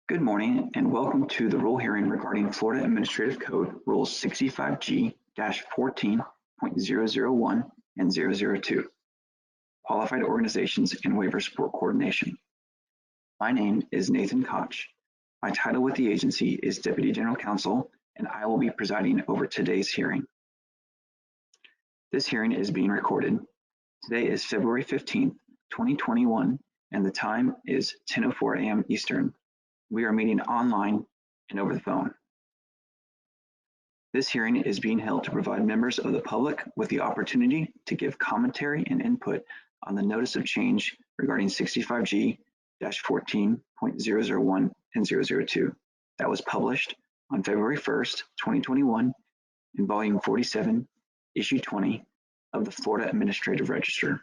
Good morning and welcome to the rule hearing regarding Florida Administrative Code Rules 65G-14.001 and 002, Qualified Organizations and Waiver Support Coordination. My name is Nathan Koch. My title with the agency is Deputy General Counsel, and I will be presiding over today's hearing. This hearing is being recorded. Today is February 15th, 2021, and the time is 10:04 a.m. Eastern. We are meeting online and over the phone. This hearing is being held to provide members of the public with the opportunity to give commentary and input on the notice of change regarding 65G-14.001 and 002 that was published on February 1st, 2021 in Volume 47, Issue 20 of the Florida Administrative Register.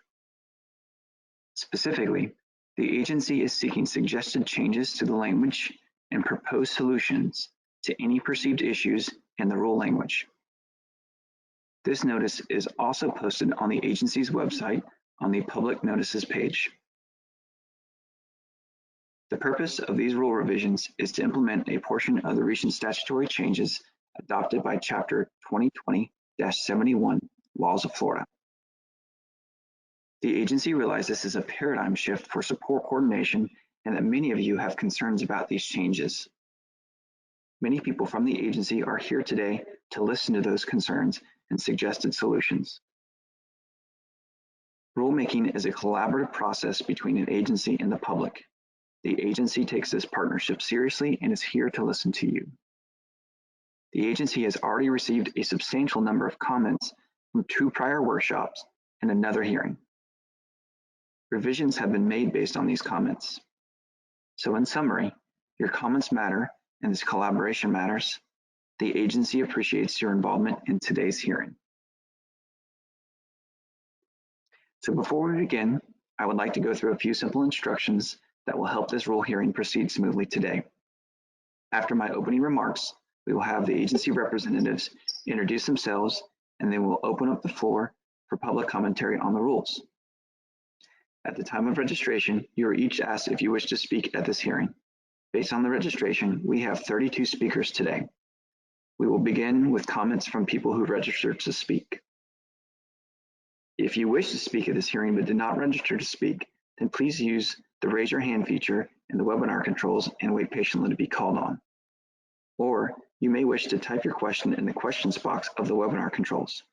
Specifically, the agency is seeking suggested changes to the language and proposed solutions to any perceived issues in the rule language. This notice is also posted on the agency's website on the Public Notices page. The purpose of these rule revisions is to implement a portion of the recent statutory changes adopted by Chapter 2020-71 Laws of Florida. The agency realizes this is a paradigm shift for support coordination and that many of you have concerns about these changes. Many people from the agency are here today to listen to those concerns and suggested solutions. Rulemaking is a collaborative process between an agency and the public. The agency takes this partnership seriously and is here to listen to you. The agency has already received a substantial number of comments from 2 prior workshops and another hearing. Revisions have been made based on these comments. So in summary, your comments matter and this collaboration matters. The agency appreciates your involvement in today's hearing. So before we begin, I would like to go through a few simple instructions that will help this rule hearing proceed smoothly today. After my opening remarks, we will have the agency representatives introduce themselves and then we'll open up the floor for public commentary on the rules. At the time of registration, you are each asked if you wish to speak at this hearing. Based on the registration, we have 32 speakers today. We will begin with comments from people who registered to speak. If you wish to speak at this hearing but did not register to speak, then please use the raise your hand feature in the webinar controls and wait patiently to be called on. Or you may wish to type your question in the questions box of the webinar controls.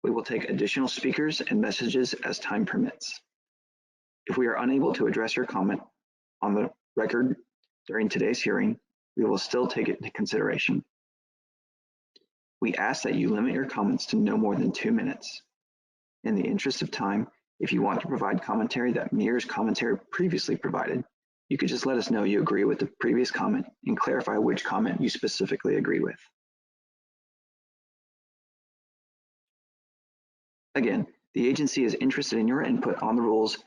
We will take additional speakers and messages as time permits. If we are unable to address your comment on the record during today's hearing, we will still take it into consideration. We ask that you limit your comments to no more than 2 minutes. In the interest of time, if you want to provide commentary that mirrors commentary previously provided, you could just let us know you agree with the previous comment and clarify which comment you specifically agree with. Again, the agency is interested in your input on the rules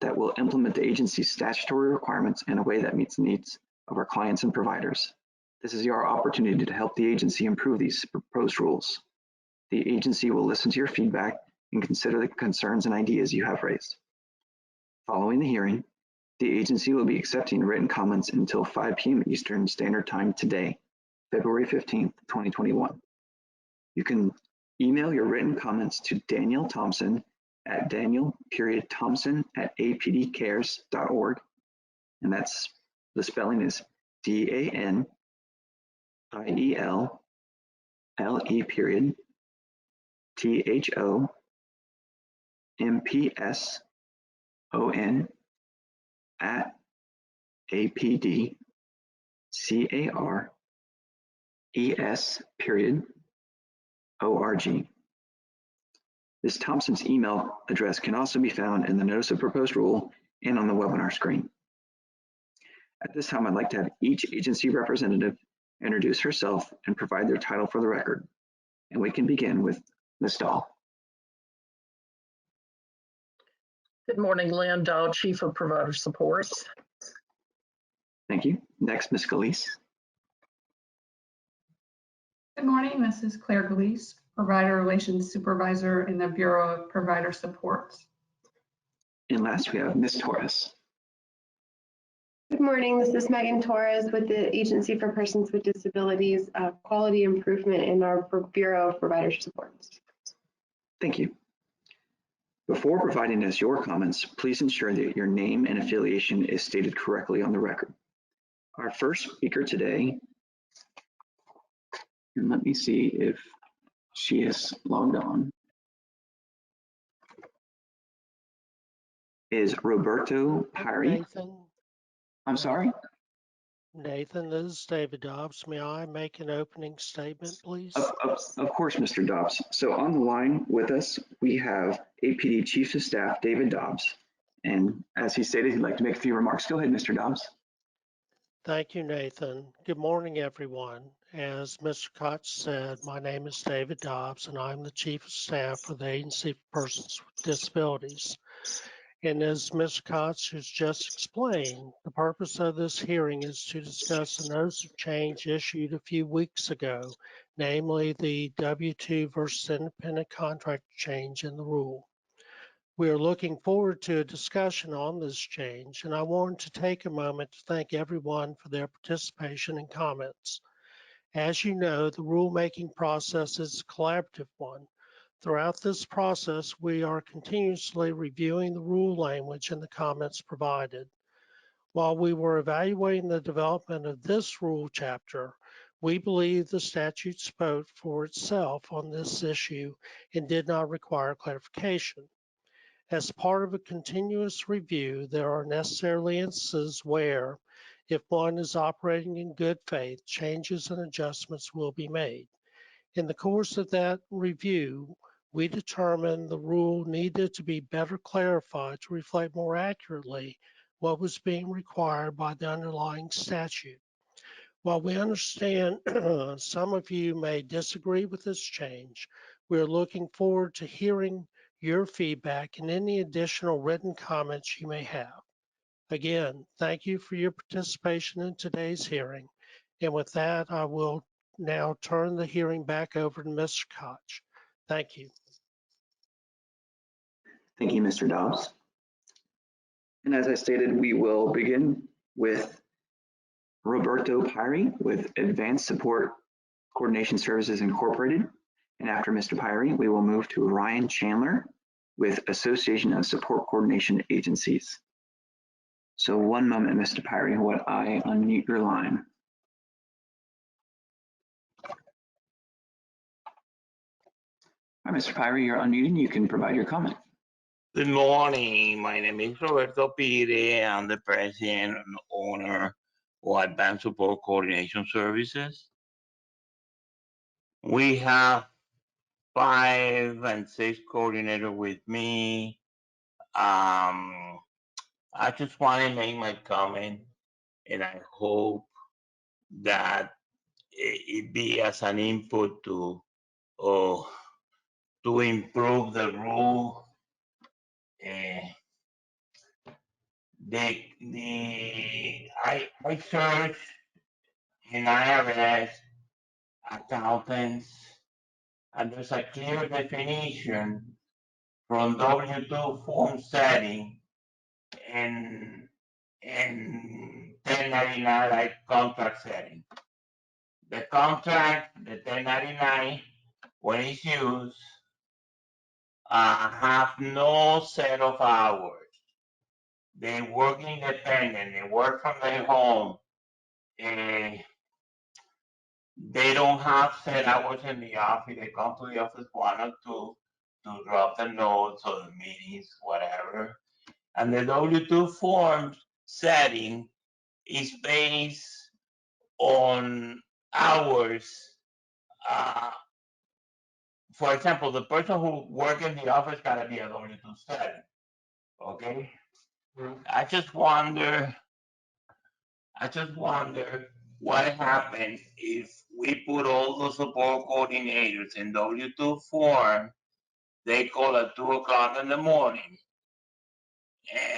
that will implement the agency's statutory requirements in a way that meets the needs of our clients and providers. This is your opportunity to help the agency improve these proposed rules. The agency will listen to your feedback and consider the concerns and ideas you have raised. Following the hearing, the agency will be accepting written comments until 5 p.m. Eastern Standard Time today, February 15th, 2021. You can email your written comments to Daniel Thompson at daniel.thompson@apdcares.org, and that's the spelling is DANIEL@apdcares.org. This Thompson's email address can also be found in the notice of proposed rule and on the webinar screen. At this time, I'd like to have each agency representative introduce herself and provide their title for the record. And we can begin with Ms. Dahl. Good morning, Lynn Dahl, Chief of Provider Support. Thank you. Next, Ms. Galise. Good morning, this is Claire Galise, Provider Relations Supervisor in the Bureau of Provider Support. And last, we have Ms. Torres. Good morning. This is Megan Torres with the Agency for Persons with Disabilities, Quality Improvement in our Bureau of Provider Support. Thank you. Before providing us your comments, please ensure that your name and affiliation is stated correctly on the record. Our first speaker today, and let me see if she is logged on, is Roberto Pari. Nathan, I'm sorry? Nathan, this is David Dobbs. May I make an opening statement, please? Of course, Mr. Dobbs. So on the line with us, we have APD Chief of Staff, David Dobbs. And as he stated, he'd like to make a few remarks. Go ahead, Mr. Dobbs. Thank you, Nathan. Good morning, everyone. As Mr. Koch said, my name is David Dobbs, and I'm the Chief of Staff for the Agency for Persons with Disabilities. And as Mr. Koch has just explained, the purpose of this hearing is to discuss a notice of change issued a few weeks ago, namely the W-2 versus independent contractor change in the rule. We are looking forward to a discussion on this change, and I wanted to take a moment to thank everyone for their participation and comments. As you know, the rulemaking process is a collaborative one. Throughout this process, we are continuously reviewing the rule language and the comments provided. While we were evaluating the development of this rule chapter, we believe the statute spoke for itself on this issue and did not require clarification. As part of a continuous review, there are necessarily instances where, if one is operating in good faith, changes and adjustments will be made. In the course of that review, we determined the rule needed to be better clarified to reflect more accurately what was being required by the underlying statute. While we understand some of you may disagree with this change, we are looking forward to hearing your feedback and any additional written comments you may have. Again, thank you for your participation in today's hearing. And with that, I will now turn the hearing back over to Mr. Koch. Thank you. Thank you, Mr. Dobbs. And as I stated, we will begin with Roberto Pari with Advanced Support Coordination Services Incorporated. And after Mr. Pari, we will move to Ryan Chandler with Association of Support Coordination Agencies. So one moment, Mr. Pari, while I unmute your line. All right, Mr. Pari, you're unmuted. You can provide your comment. Good morning. My name is Roberto Pire. I'm the president and owner of Advanced Support Coordination Services. We have 5 and 6 coordinators with me. I just want to make my comment, and I hope that it be as an input to improve the rule. I searched in IRS accountants, and there's a clear definition from W-2 form setting and 1099 like contract setting. The contract, the 1099, when it's used, have no set of hours. They work independent, they work from their home, and they don't have set hours in the office. They come to the office 1 or 2 to drop the notes or the meetings, whatever. And the W-2 form setting is based on hours. For example, the person who works in the office gotta be a W-2 setting, okay? I just wonder what happens if we put all the support coordinators in W-2 form. They call at 2 o'clock in the morning,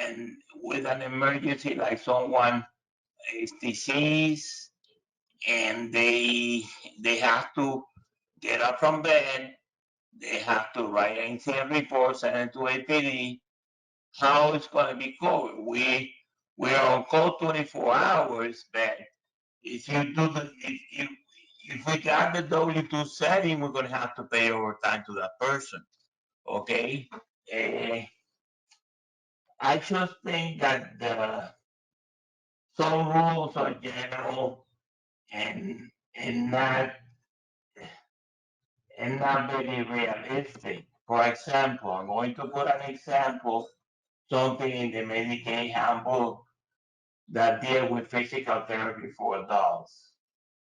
and with an emergency like someone is deceased, and they have to get up from bed, they have to write an incident report, send it to APD. How it's going to be covered? we're on call 24 hours, but if you do the, if we got the W-2 setting, we're gonna have to pay overtime to that person, okay? I just think that some rules are general and not very realistic. For example, I'm going to put an example, something in the Medicaid handbook that deal with physical therapy for adults.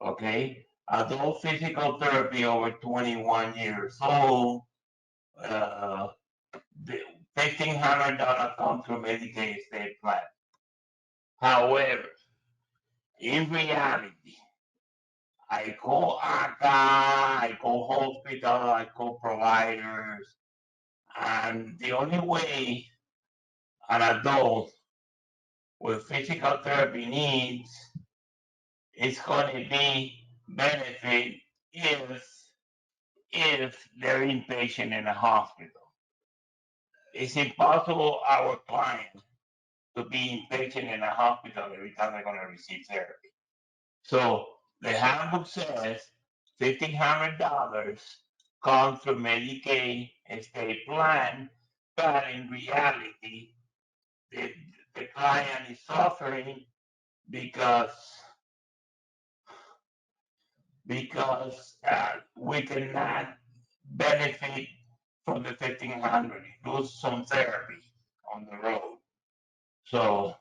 Okay, adult physical therapy over 21 years old, the $1,500 comes through Medicaid state plan. However, in reality, I call ACA, I call hospital, I call providers, and the only way an adult with physical therapy needs is going to be benefit if they're inpatient in a hospital. It's impossible our client to be inpatient in a hospital every time they're going to receive therapy. So the handbook says $1,500 comes through Medicaid state plan, but in reality, the client is suffering because we cannot benefit from the 1,500, lose some therapy on the road. So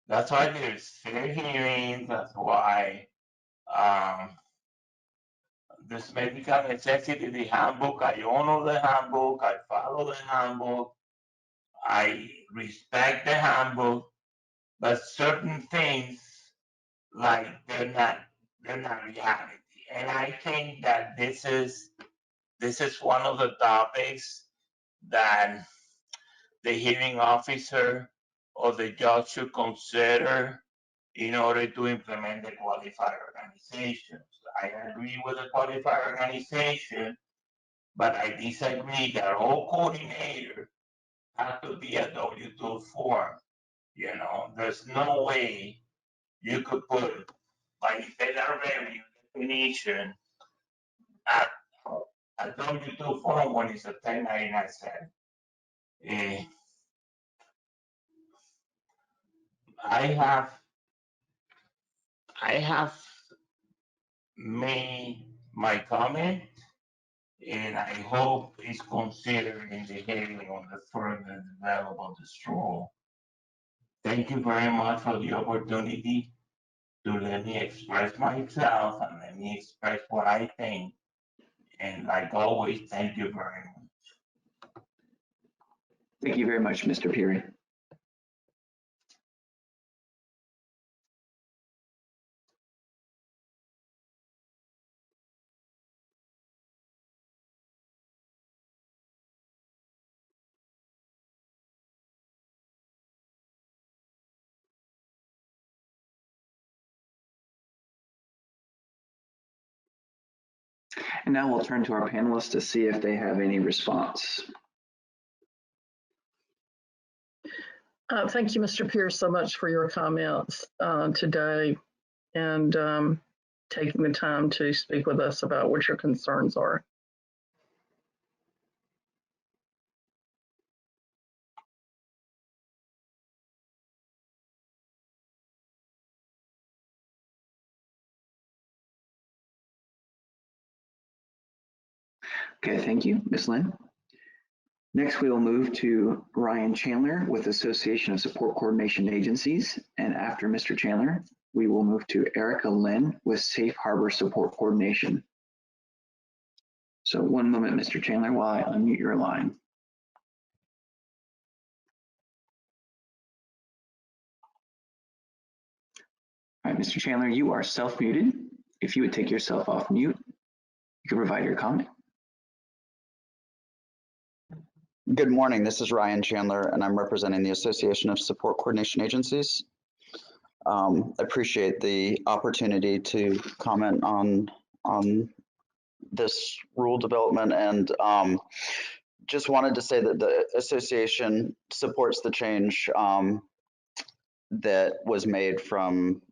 that's why there's fair hearings. That's why this medical necessity, the handbook, I honor the handbook, I follow the handbook, I respect the handbook, but certain things, like they're not reality. And I think that this is one of the topics that the hearing officer or the judge should consider in order to implement the qualified organizations. I agree with the qualified organization, but I disagree that all coordinator have to be a W-2 form. You know, there's no way you could put like federal revenue definition at a W-2 form when it's a 1099 set. I have made my comment, and I hope it's considered in the hearing on the further development of this rule. Thank you very much for the opportunity to let me express myself and let me express what I think. And like always, thank you very much. Thank you very much, Mr. Peary. And now we'll turn to our panelists to see if they have any response. Thank you, Mr. Pierce, so much for your comments today and taking the time to speak with us about what your concerns are. Okay, thank you, Ms. Lynn. Next, we will move to Ryan Chandler with Association of Support Coordination Agencies. And after Mr. Chandler, we will move to Erica Lynn with Safe Harbor Support Coordination. So one moment, Mr. Chandler, while I unmute your line. All right, Mr. Chandler, you are self-muted. If you would take yourself off mute, you can provide your comment. Good morning, this is Ryan Chandler, and I'm representing the Association of Support Coordination Agencies. I appreciate the opportunity to comment on this rule development, and just wanted to say that the association supports the change that was made from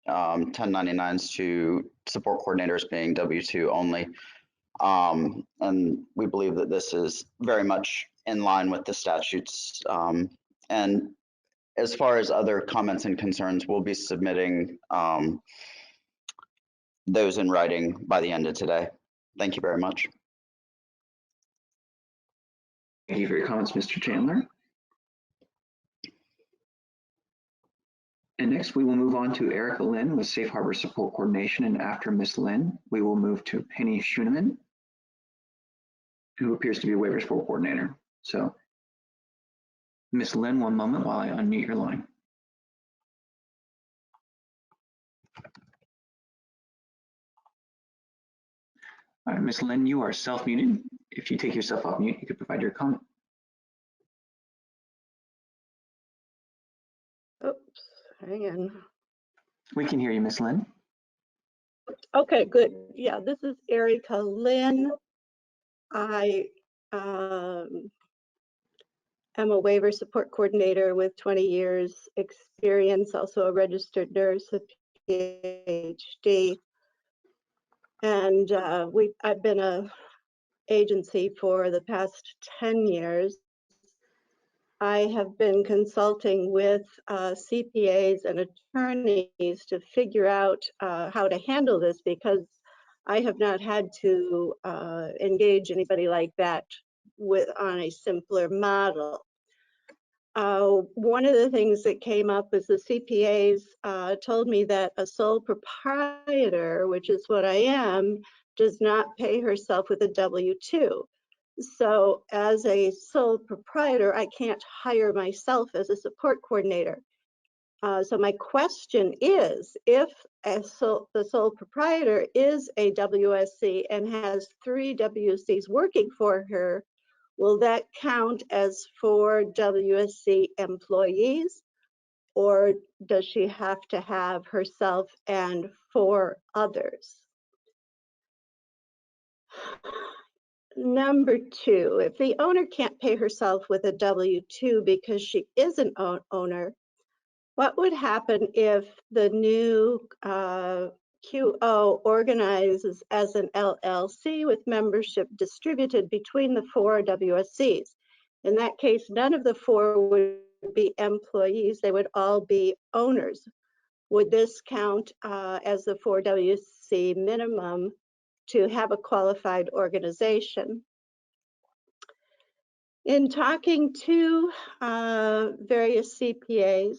1099s to support coordinators being W-2 only. And we believe that this is very much in line with the statutes. And as far as other comments and concerns, we'll be submitting those in writing by the end of today. Thank you very much. Thank you for your comments, Mr. Chandler. And next, we will move on to Erica Lynn with Safe Harbor Support Coordination. And after Ms. Lynn, we will move to Penny Schuneman, who appears to be a Waiver Support Coordinator. So, Ms. Lynn, one moment while I unmute your line. All right, Ms. Lynn, you are self-muted. If you take yourself off mute, you could provide your comment. Oops, hang on. We can hear you, Ms. Lynn. Okay, good. Yeah, this is Erica Lynn. I am a waiver support coordinator with 20 years experience, also a registered nurse, a PhD. And I've been a agency for the past 10 years. I have been consulting with CPAs and attorneys to figure out how to handle this, because I have not had to engage anybody like that on a simpler model. One of the things that came up is the CPAs told me that a sole proprietor, which is what I am, does not pay herself with a W-2. So as a sole proprietor, I can't hire myself as a support coordinator. So my question is, if the sole proprietor is a WSC and has 3 WSCs working for her, will that count as 4 WSC employees, or does she have to have herself and 4 others? Number 2, if the owner can't pay herself with a W-2 because she is an owner, what would happen if the new QO organizes as an LLC with membership distributed between the 4 WSCs? In that case, none of the 4 would be employees, they would all be owners. Would this count as the 4 WSC minimum to have a qualified organization? In talking to various CPAs,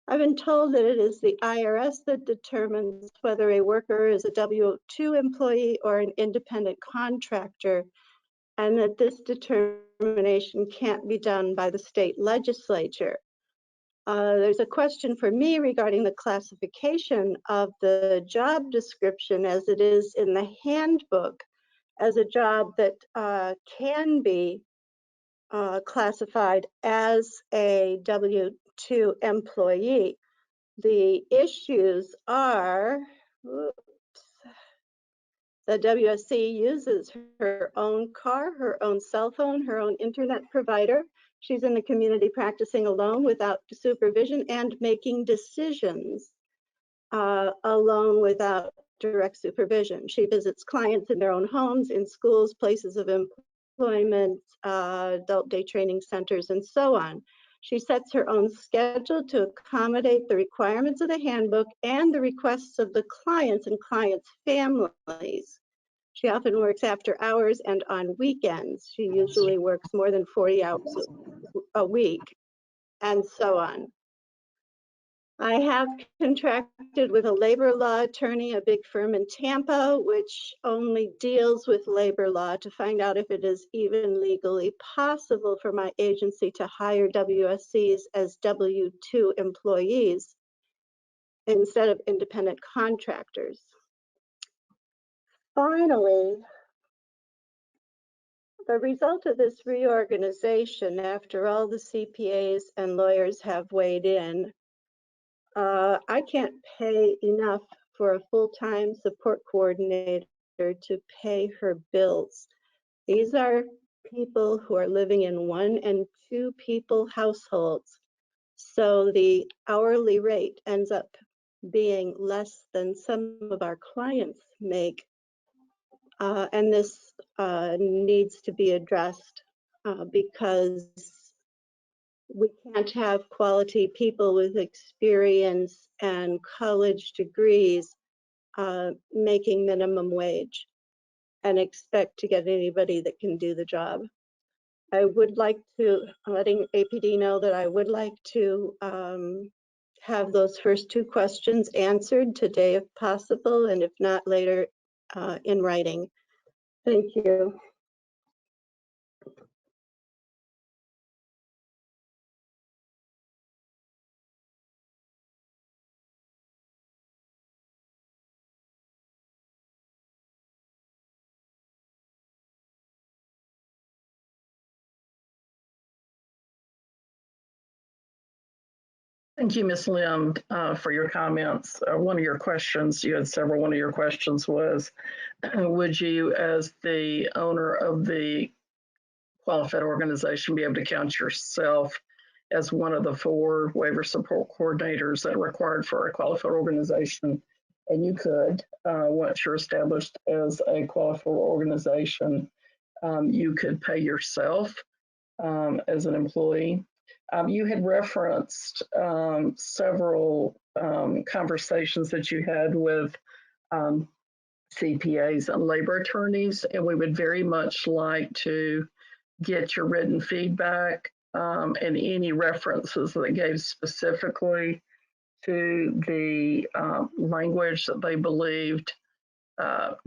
I've been told that it is the IRS that determines whether a worker is a W-2 employee or an independent contractor, and that this determination can't be done by the state legislature. There's a question for me regarding the classification of the job description as it is in the handbook as a job that can be classified as a W-2 employee. The issues are, the WSC uses her own car, her own cell phone, her own internet provider. She's in the community practicing alone without supervision and making decisions alone without direct supervision. She visits clients in their own homes, in schools, places of employment, adult day training centers, and so on. She sets her own schedule to accommodate the requirements of the handbook and the requests of the clients and clients' families. She often works after hours and on weekends. She usually works more than 40 hours a week, and so on. I have contracted with a labor law attorney, a big firm in Tampa, which only deals with labor law, to find out if it is even legally possible for my agency to hire WSCs as W-2 employees instead of independent contractors. Finally, the result of this reorganization, after all the CPAs and lawyers have weighed in, I can't pay enough for a full-time support coordinator to pay her bills. These are people who are living in 1 and 2 people households. So the hourly rate ends up being less than some of our clients make. And this needs to be addressed because we can't have quality people with experience and college degrees making minimum wage and expect to get anybody that can do the job. I would like to, letting APD know that I would like to have those first two questions answered today if possible, and if not, later in writing. Thank you. Thank you, Ms. Lim, for your comments. One of your questions, you had several, one of your questions was, would you, as the owner of the qualified organization, be able to count yourself as one of the 4 waiver support coordinators that are required for a qualified organization? And you could, once you're established as a qualified organization, you could pay yourself as an employee. You had referenced several conversations that you had with CPAs and labor attorneys, and we would very much like to get your written feedback and any references that gave specifically to the language that they believed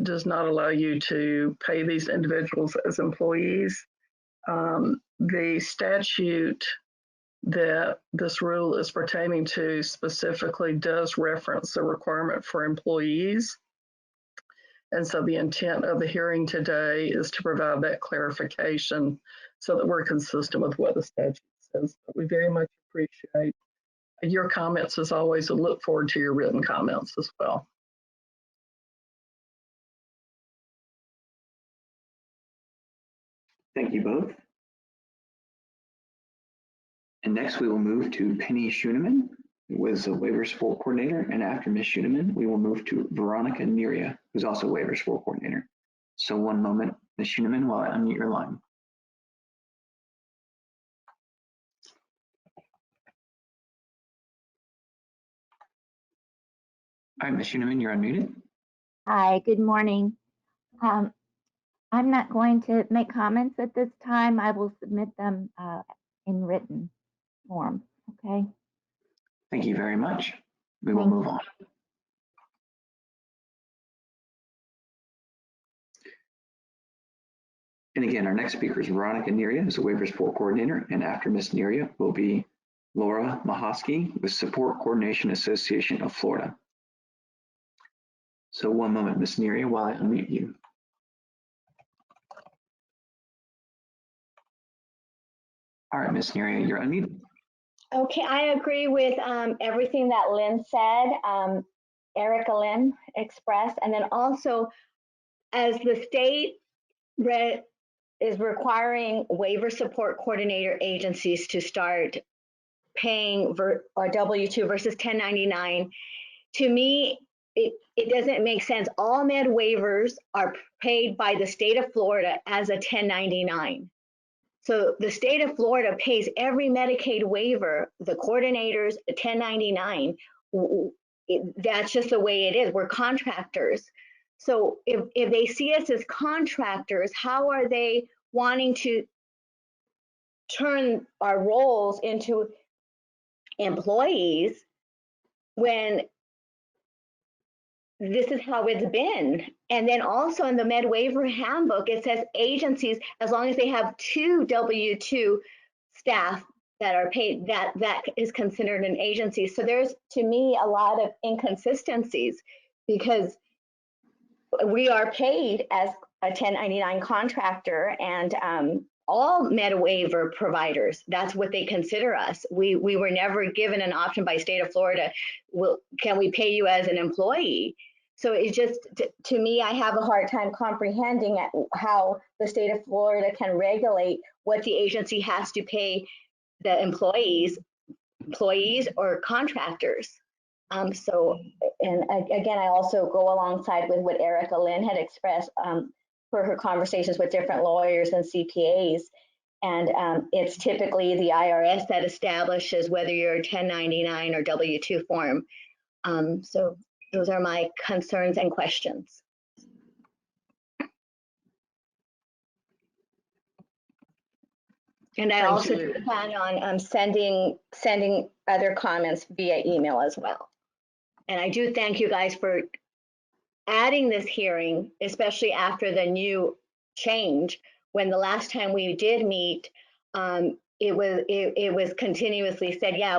does not allow you to pay these individuals as employees. The statute that this rule is pertaining to specifically does reference the requirement for employees. And so the intent of the hearing today is to provide that clarification so that we're consistent with what the statute says. But we very much appreciate your comments as always and look forward to your written comments as well. Thank you both. And next we will move to Penny Schuneman, who is a waiver support coordinator. And after Ms. Schuneman, we will move to Veronica Neria, who's also a waiver support coordinator. So one moment, Ms. Schuneman, while I unmute your line. All right, Ms. Schuneman, you're unmuted. Hi, good morning. I'm not going to make comments at this time. I will submit them in written form, okay? Thank you very much. We will move on. And again, our next speaker is Veronica Neria, who's a waiver support coordinator. And after Ms. Neria will be Laura Mahosky with Support Coordination Association of Florida. So one moment, Ms. Neria, while I unmute you. All right, Ms. Neria, you're unmuted. Okay, I agree with everything that Lynn said, Erica Lynn expressed, and then also as the state is requiring waiver support coordinator agencies to start paying or W-2 versus 1099, to me, it doesn't make sense. All med waivers are paid by the state of Florida as a 1099. So the state of Florida pays every Medicaid waiver, the coordinators, 1099. That's just the way it is. We're contractors. So if they see us as contractors, how are they wanting to turn our roles into employees when this is how it's been? And then also in the med waiver handbook, it says agencies, as long as they have 2 W-2 staff that are paid, that is considered an agency. So there's, to me, a lot of inconsistencies because we are paid as a 1099 contractor, and all med waiver providers, that's what they consider us. We were never given an option by state of Florida, can we pay you as an employee? So it's just, to me, I have a hard time comprehending how the state of Florida can regulate what the agency has to pay the employees employees or contractors. So, and again, I also go alongside with what Erica Lynn had expressed for her conversations with different lawyers and CPAs. And it's typically the IRS that establishes whether you're a 1099 or W-2 form. So those are my concerns and questions. And I also plan on sending other comments via email as well. And I do thank you guys for adding this hearing, especially after the new change. When the last time we did meet, it was continuously said, yeah,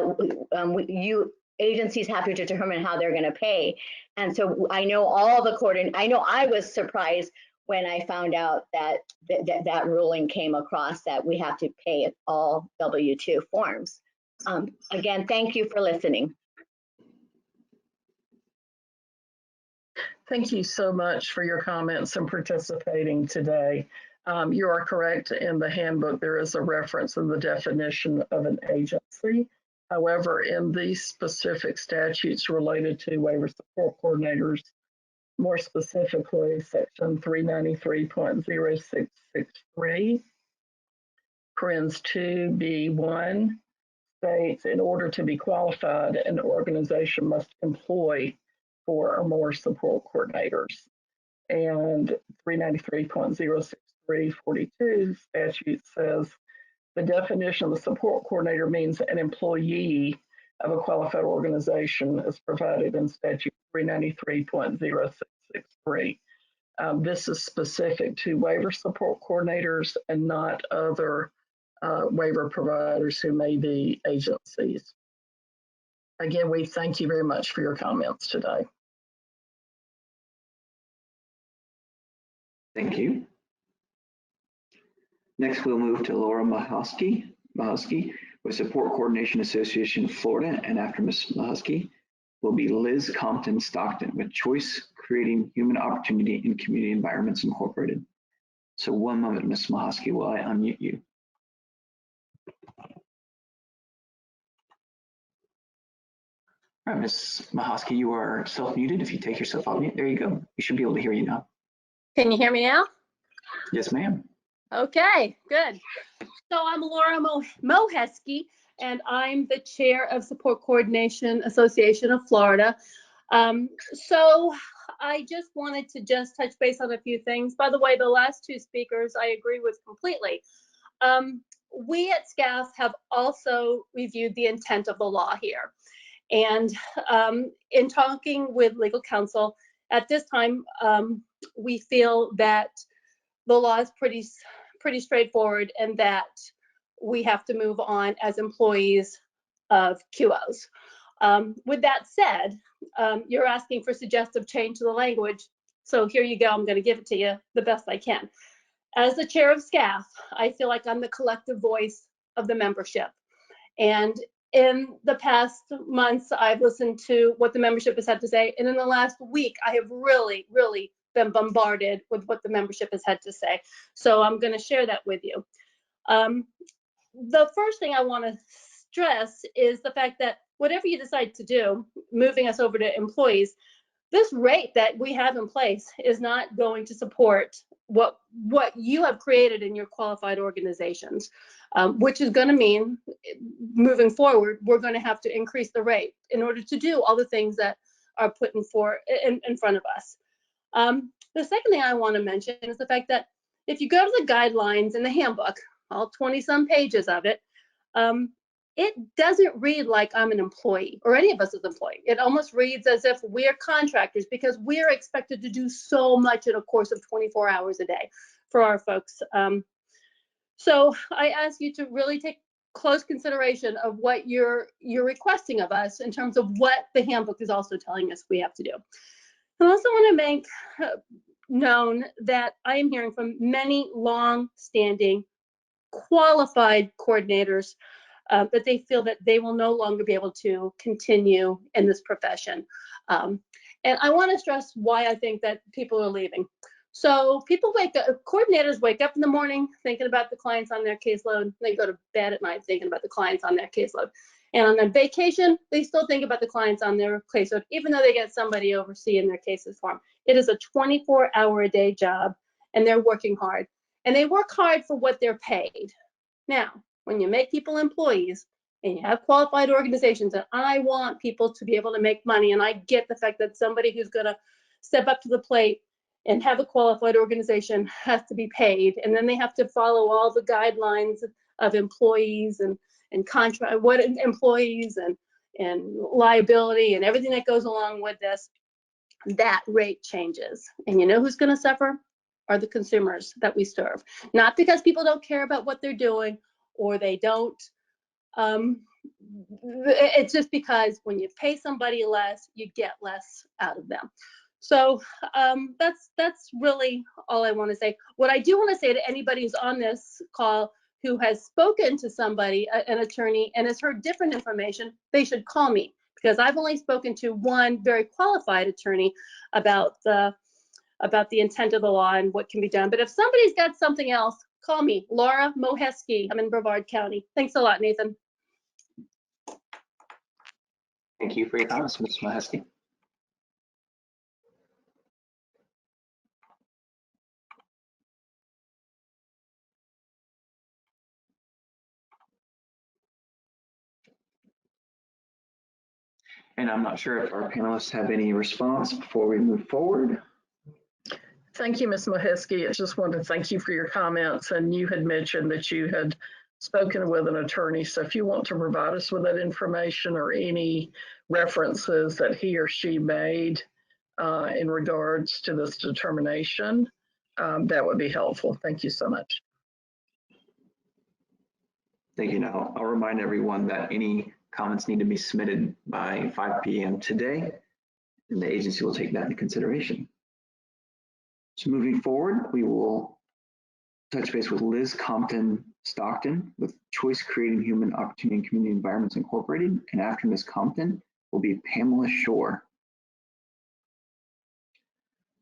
you agencies have to determine how they're going to pay. And so I know I know I was surprised when I found out that that ruling came across that we have to pay all W-2 forms. Again, thank you for listening. Thank you so much for your comments and participating today. You are correct. In the handbook, there is a reference in the definition of an agency. However, in these specific statutes related to waiver support coordinators, more specifically, section 393.0663, parens 2B1 states, in order to be qualified, an organization must employ 4 or more support coordinators. And 393.06342 statute says the definition of the support coordinator means an employee of a qualified organization as provided in statute 393.0663. This is specific to waiver support coordinators and not other waiver providers who may be agencies. Again, we thank you very much for your comments today. Thank you. Next, we'll move to Laura Mahosky with Support Coordination Association of Florida, and after Ms. Mahosky will be Liz Compton Stockton with Choice Creating Human Opportunity in Community Environments Incorporated. So one moment, Ms. Mahosky, while I unmute you. All right, Ms. Mahosky, you are self-muted. If you take yourself off mute, there you go. We should be able to hear you now. Can you hear me now? Yes, ma'am. Okay, good. So I'm Laura Mohesky, and I'm the chair of Support Coordination Association of Florida. So I just wanted to touch base on a few things. By the way, the last 2 speakers I agree with completely. We at SCAF have also reviewed the intent of the law here. And in talking with legal counsel, at this time, we feel that the law is pretty straightforward and that we have to move on as employees of QOs. With that said, you're asking for suggestive change to the language. So here you go. I'm going to give it to you the best I can. As the chair of SCAF, I feel like I'm the collective voice of the membership. And in the past months, I've listened to what the membership has had to say. And in the last week, I have really been bombarded with what the membership has had to say. So I'm going to share that with you. The first thing I want to stress is the fact that whatever you decide to do, moving us over to employees, this rate that we have in place is not going to support what you have created in your qualified organizations, which is going to mean moving forward, we're going to have to increase the rate in order to do all the things that are put in front of us. The second thing I want to mention is the fact that if you go to the guidelines in the handbook, all 20-some pages of it, it doesn't read like I'm an employee or any of us as an employee. It almost reads as if we're contractors because we're expected to do so much in a course of 24 hours a day for our folks. So I ask you to really take close consideration of what you're requesting of us in terms of what the handbook is also telling us we have to do. I also want to make known that I am hearing from many long-standing qualified coordinators that they feel that they will no longer be able to continue in this profession. And I want to stress why I think that people are leaving. So coordinators wake up in the morning thinking about the clients on their caseload. They go to bed at night thinking about the clients on their caseload. And on vacation, they still think about the clients on their caseload, even though they get somebody overseeing their cases for them. It is a 24-hour-a-day job, and they're working hard. And they work hard for what they're paid. Now, when you make people employees and you have qualified organizations, and I want people to be able to make money, and I get the fact that somebody who's going to step up to the plate and have a qualified organization has to be paid, and then they have to follow all the guidelines of employees and contract, what employees and liability and everything that goes along with this. That rate changes, and you know who's going to suffer are the consumers that we serve. Not because people don't care about what they're doing or they don't. It's just because when you pay somebody less, you get less out of them. So that's really all I want to say. What I do want to say to anybody who's on this call who has spoken to somebody, an attorney, and has heard different information, they should call me, because I've only spoken to one very qualified attorney about the intent of the law and what can be done. But if somebody's got something else, call me, Laura Mohesky. I'm in Brevard County. Thanks a lot, Nathan. Thank you for your comments, Ms. Mohesky. And I'm not sure if our panelists have any response before we move forward. Thank you, Ms. Mohesky. I just wanted to thank you for your comments. And you had mentioned that you had spoken with an attorney. So if you want to provide us with that information or any references that he or she made in regards to this determination, that would be helpful. Thank you so much. Thank you. Now, I'll remind everyone that any comments need to be submitted by 5 p.m. today, and the agency will take that into consideration. So moving forward, we will touch base with Liz Compton Stockton with Choice Creating Human Opportunity and Community Environments Incorporated, and after Ms. Compton will be Pamela Shore.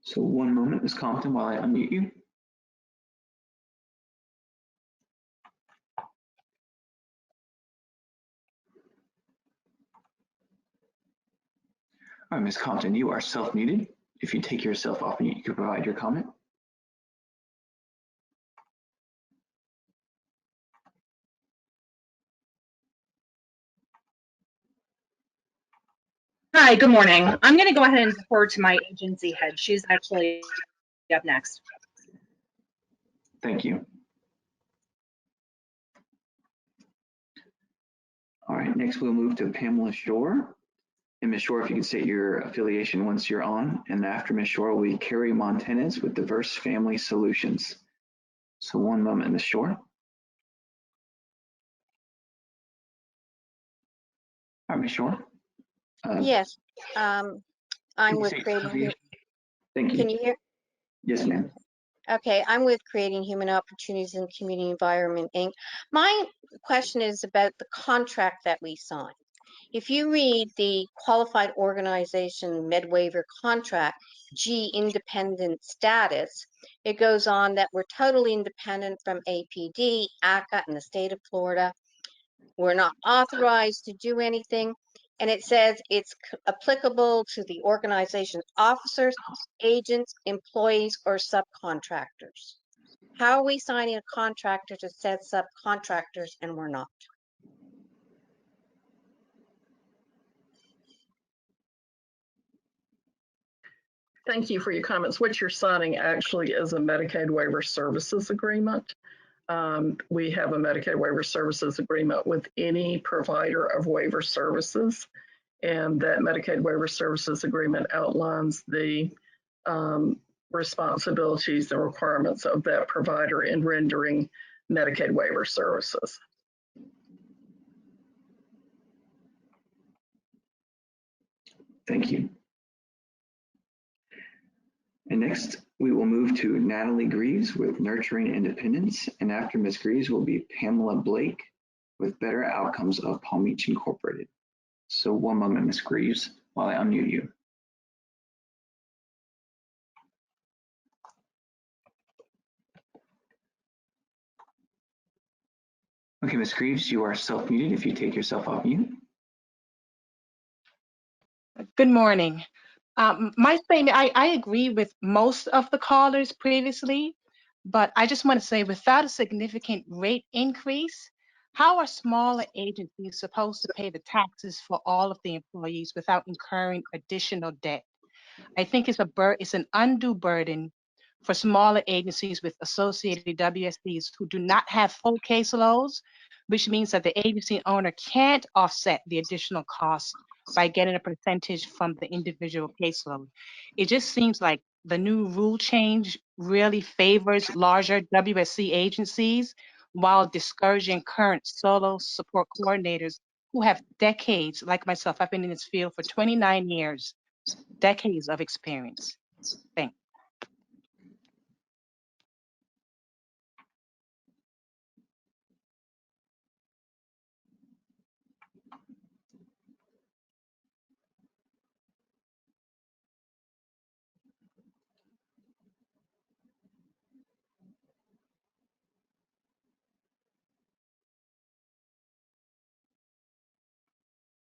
So one moment, Ms. Compton, while I unmute you. All right, Ms. Compton, you are self-muted. If you take yourself off mute, you can provide your comment. Hi, good morning. I'm going to go ahead and defer to my agency head. She's actually up next. Thank you. All right, next we'll move to Pamela Shore. And Ms. Shore, if you could state your affiliation once you're on, and after Ms. Shore will be Carrie Montanez with Diverse Family Solutions. So one moment, Ms. Shore. All right, Ms. Shore. Yes, I'm with Creating. Thank you. Can you hear? Yes, ma'am. Okay, I'm with Creating Human Opportunities and Community Environment, Inc. My question is about the contract that we signed. If you read the qualified organization med-waiver contract, G, independent status, it goes on that we're totally independent from APD, ACA, and the state of Florida. We're not authorized to do anything. And it says it's applicable to the organization's officers, agents, employees, or subcontractors. How are we signing a contract to set subcontractors and we're not? Thank you for your comments. What you're signing actually is a Medicaid waiver services agreement. We have a Medicaid waiver services agreement with any provider of waiver services, and that Medicaid waiver services agreement outlines the responsibilities and requirements of that provider in rendering Medicaid waiver services. Thank you. And next, we will move to Natalie Greaves with Nurturing Independence. And after Ms. Greaves will be Pamela Blake with Better Outcomes of Palm Beach Incorporated. So one moment, Ms. Greaves, while I unmute you. Okay, Ms. Greaves, you are self-muted if you take yourself off mute. Good morning. My statement, I agree with most of the callers previously, but I just want to say without a significant rate increase, how are smaller agencies supposed to pay the taxes for all of the employees without incurring additional debt? I think it's an undue burden for smaller agencies with associated WSCs who do not have full caseloads, which means that the agency owner can't offset the additional costs by getting a percentage from the individual caseload. It just seems like the new rule change really favors larger WSC agencies while discouraging current solo support coordinators who have decades, like myself, I've been in this field for 29 years, decades of experience. Thanks.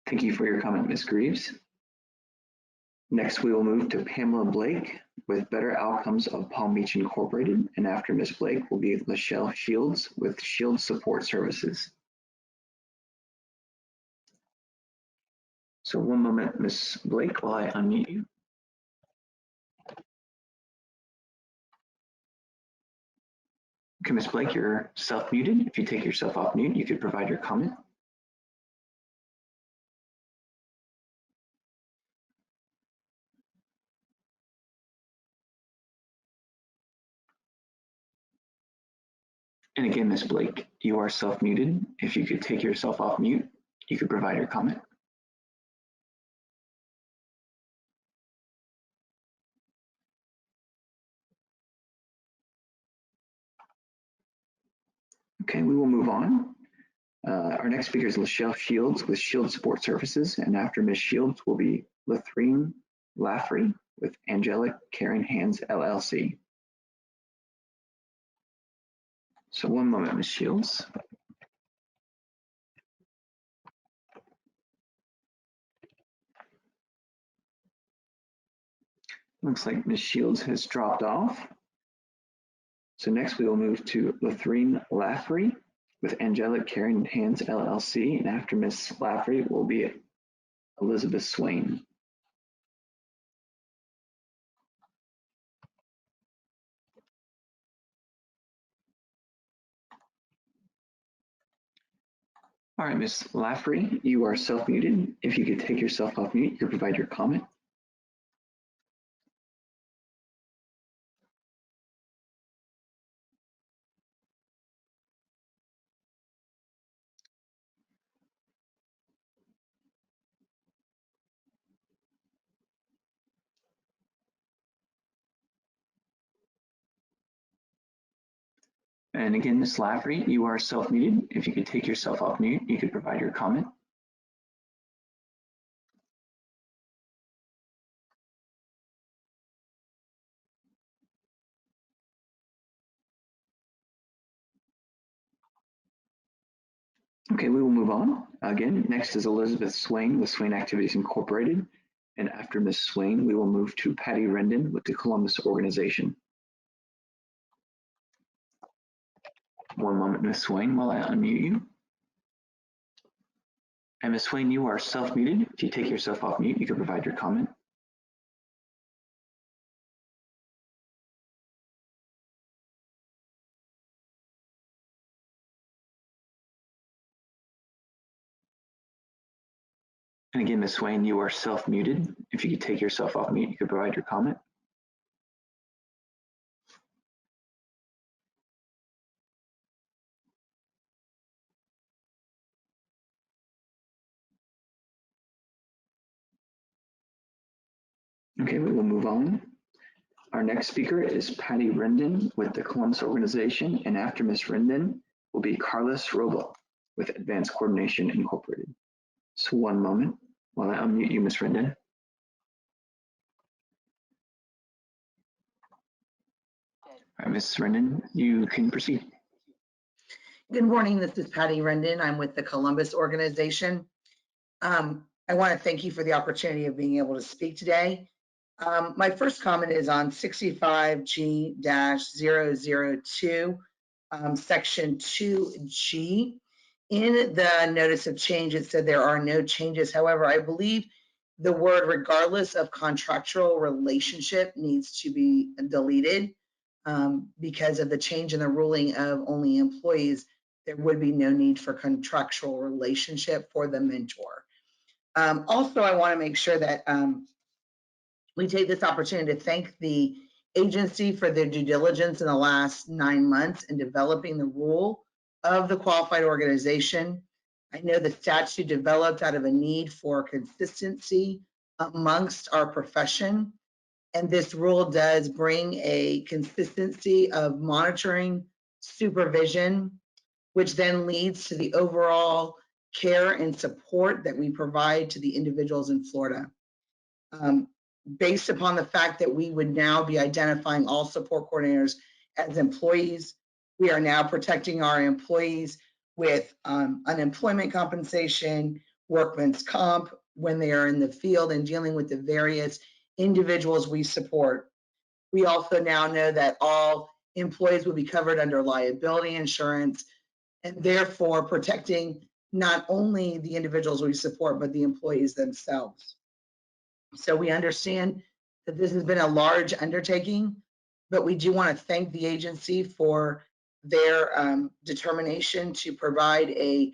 Thank you for your comment, Ms. Greaves. Next, we will move to Pamela Blake with Better Outcomes of Palm Beach Incorporated, and after Ms. Blake will be Lachelle Shields with Shields Support Services. So one moment, Ms. Blake, while I unmute you. Okay, Ms. Blake, you're self-muted. If you take yourself off mute, you could provide your comment. And again, Ms. Blake, you are self-muted. If you could take yourself off mute, you could provide your comment. Okay, we will move on. Our next speaker is Lachelle Shields with Shields Support Services, and after Ms. Shields will be Lathreen Laffrey with Angelic Caring Hands LLC. So one moment, Ms. Shields. Looks like Ms. Shields has dropped off. So next we will move to Lathreen Laffrey with Angelic Caring Hands LLC, and after Ms. Laffrey will be Elizabeth Swain. All right, Ms. Laffrey, you are self-muted. If you could take yourself off mute, you could provide your comment. And again, Ms. Laffrey, you are self-muted. If you could take yourself off mute, you could provide your comment. Okay, we will move on. Again, next is Elizabeth Swain with Swain Activities Incorporated. And after Ms. Swain, we will move to Patty Rendon with the Columbus organization. One moment, Ms. Swain, while I unmute you. And Ms. Swain, you are self-muted. If you take yourself off mute, you can provide your comment. And again, Ms. Swain, you are self-muted. If you could take yourself off mute, you could provide your comment. Okay, we will move on. Our next speaker is Patty Rendon with the Columbus organization, and after Ms. Rendon will be Carlos Froebell with Advanced Coordination Incorporated. So one moment while I unmute you, Ms. Rendon. All right, Ms. Rendon, you can proceed. Good morning, this is Patty Rendon. I'm with the Columbus organization. I want to thank you for the opportunity of being able to speak today. My first comment is on 65G-002, section 2G. In the notice of change, it said there are no changes. However, I believe the word regardless of contractual relationship needs to be deleted because of the change in the ruling of only employees. There would be no need for contractual relationship for the mentor. Also, I want to make sure that we take this opportunity to thank the agency for their due diligence in the last 9 months in developing the rule of the qualified organization. I know the statute developed out of a need for consistency amongst our profession, and this rule does bring a consistency of monitoring, supervision, which then leads to the overall care and support that we provide to the individuals in Florida. Based upon the fact that we would now be identifying all support coordinators as employees, we are now protecting our employees with unemployment compensation, workman's comp when they are in the field and dealing with the various individuals we support. We also now know that all employees will be covered under liability insurance, and therefore protecting not only the individuals we support, but the employees themselves. So we understand that this has been a large undertaking, but we do want to thank the agency for their determination to provide a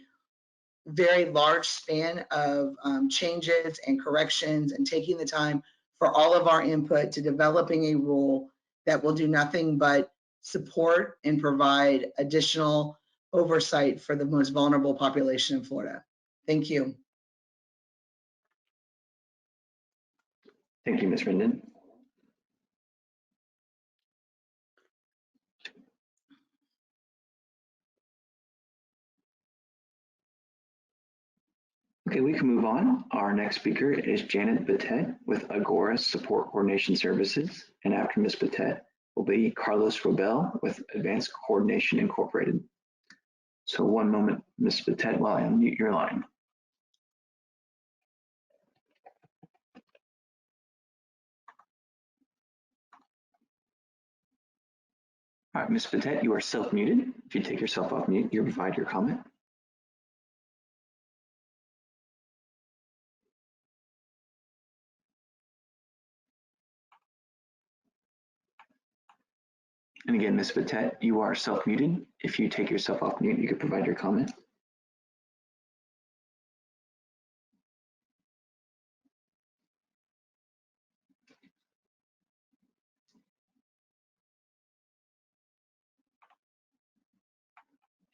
very large span of changes and corrections and taking the time for all of our input to developing a rule that will do nothing but support and provide additional oversight for the most vulnerable population in Florida. Thank you. Thank you, Ms. Rendon. Okay, we can move on. Our next speaker is Janet Batet with Agora Support Coordination Services. And after Ms. Batet will be Carlos Froebell with Advanced Coordination Incorporated. So one moment, Ms. Batet, while I unmute your line. All right, Ms. Batet, you are self-muted. If you take yourself off mute, you provide your comment. And again, Ms. Batet, you are self-muted. If you take yourself off mute, you can provide your comment.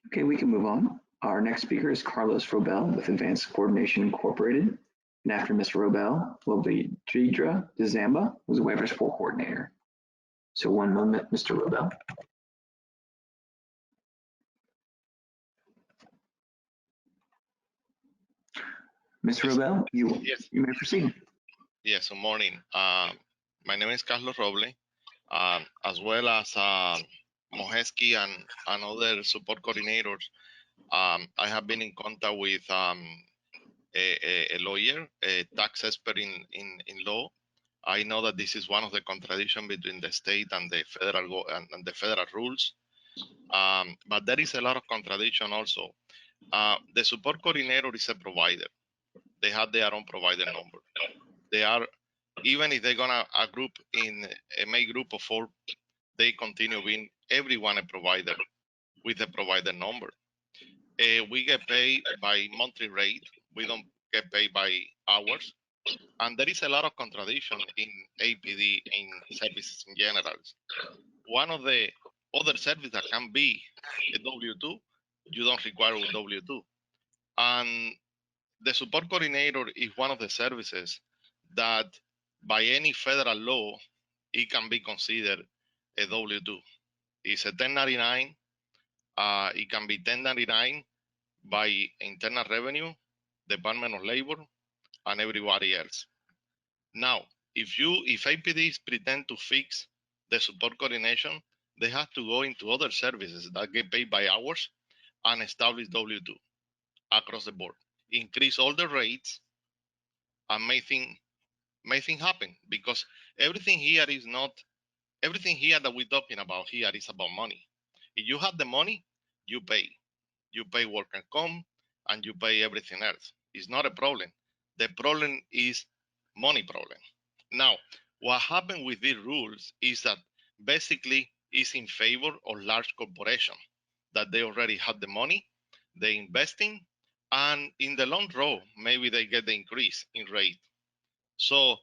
Okay, we can move on. Our next speaker is Carlos Froebell with Advanced Coordination Incorporated. And after Ms. Froebell will be Deidre DeZamba, who's a Waiver Support Coordinator. So one moment, Mr. Froebell. Ms. Froebell, you may proceed. Yes, good morning. My name is Carlos Roble, as well as Moheski and other support coordinators. I have been in contact with a lawyer, a tax expert in law. I know that this is one of the contradictions between the state and the federal and the federal rules, but there is a lot of contradiction also. The support coordinator is a provider. They have their own provider number. They are, even if they're gonna a group in a main group of 4, they continue being everyone a provider with a provider number. We get paid by monthly rate. We don't get paid by hours. And there is a lot of contradiction in APD in services in general. One of the other services that can be a W-2, you don't require a W-2. And the support coordinator is one of the services that by any federal law, it can be considered a W-2. It's a 1099. It can be 1099 by Internal Revenue, Department of Labor, and everybody else. Now, if APDs pretend to fix the support coordination, they have to go into other services that get paid by hours and establish W-2 across the board. Increase all the rates and make things happen, because everything here is not everything here that we're talking about here is about money. If you have the money, you pay. You pay work and comp, and you pay everything else. It's not a problem. The problem is money problem. Now, what happened with these rules is that basically it's in favor of large corporations that they already have the money, they investing, and in the long run, maybe they get the increase in rate. So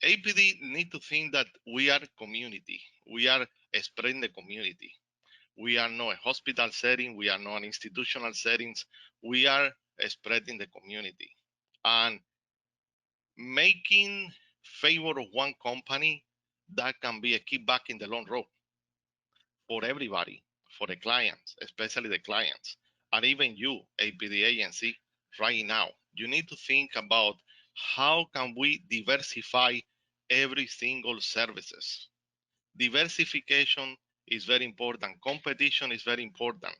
APD need to think that we are community. We are spreading the community. We are not a hospital setting. We are not an institutional settings. We are spreading the community. And making favor of one company, that can be a kickback in the long run for everybody, for the clients, especially the clients, and even you, APD agency, right now. You need to think about how can we diversify every single services. Diversification is very important. Competition is very important.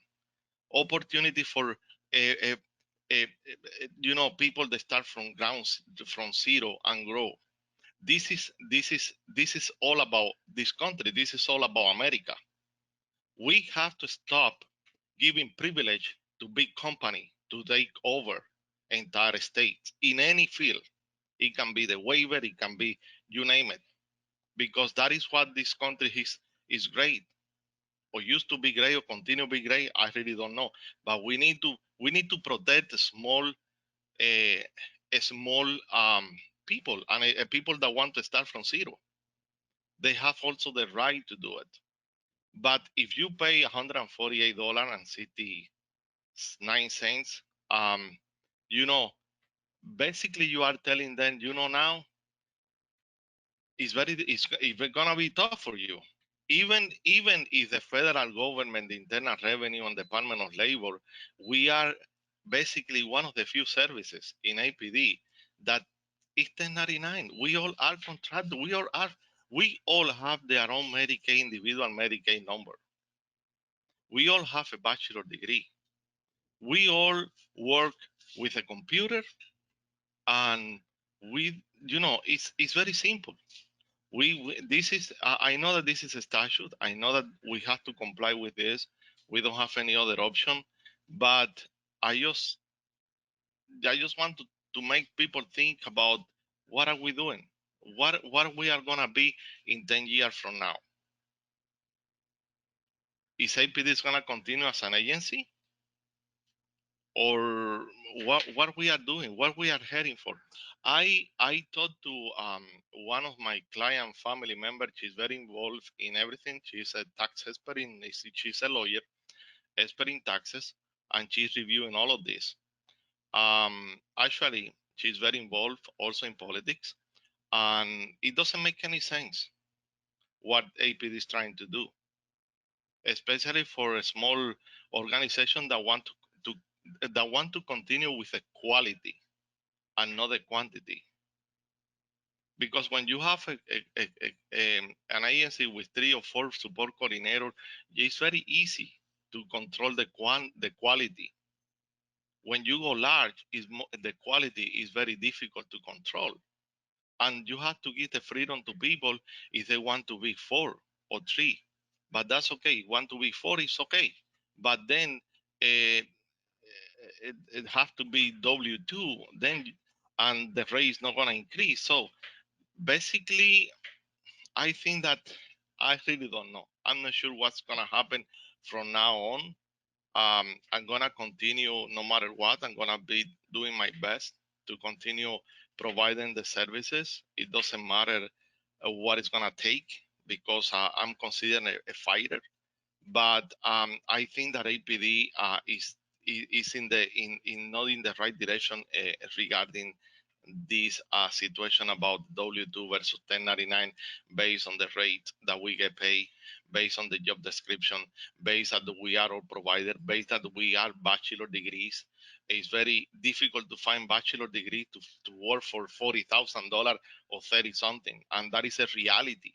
Opportunity for people that start from from zero and grow. This is all about this country. This is all about America. We have to stop giving privilege to big company to take over entire states in any field. It can be the waiver, it can be you name it, because that is what this country is great, or used to be great, or continue to be great. I really don't know, but we need to protect the small people, and people that want to start from zero. They have also the right to do it. But if you pay $148.69, basically you are telling them, now it's gonna be tough for you. Even if the federal government, the Internal Revenue, and Department of Labor, we are basically one of the few services in APD that is 1099. We all are contracted. We all have their own Medicaid, individual Medicaid number. We all have a bachelor degree. We all work with a computer, and it's very simple. This is, I know that this is a statute. I know that we have to comply with this. We don't have any other option, but I just want to make people think about what are we doing, what we are gonna be in 10 years from now. Is APD gonna continue as an agency, or what we are doing, what we are heading for? I talked to one of my client family members. She's very involved in everything. She's a tax expert she's a lawyer, expert in taxes, and she's reviewing all of this. Actually, she's very involved also in politics, and it doesn't make any sense what APD is trying to do, especially for a small organization that want to continue with the quality and not the quantity. Because when you have an agency with 3 or 4 support coordinators, it's very easy to control the quality. When you go large, the quality is very difficult to control. And you have to give the freedom to people if they want to be 4 or 3. But that's okay. Want to be 4 is okay. But then it have to be W2, then, and the rate is not going to increase. So basically, I think that I really don't know. I'm not sure what's going to happen from now on. I'm going to continue no matter what. I'm going to be doing my best to continue providing the services. It doesn't matter what it's going to take, because I'm considered a fighter. But I think that APD is not in the right direction regarding this situation about W2 versus 1099, based on the rate that we get paid, based on the job description, based on that we are all provider, based that we are bachelor degrees. It's very difficult to find bachelor degree to work for $40,000 or 30 something, and that is a reality.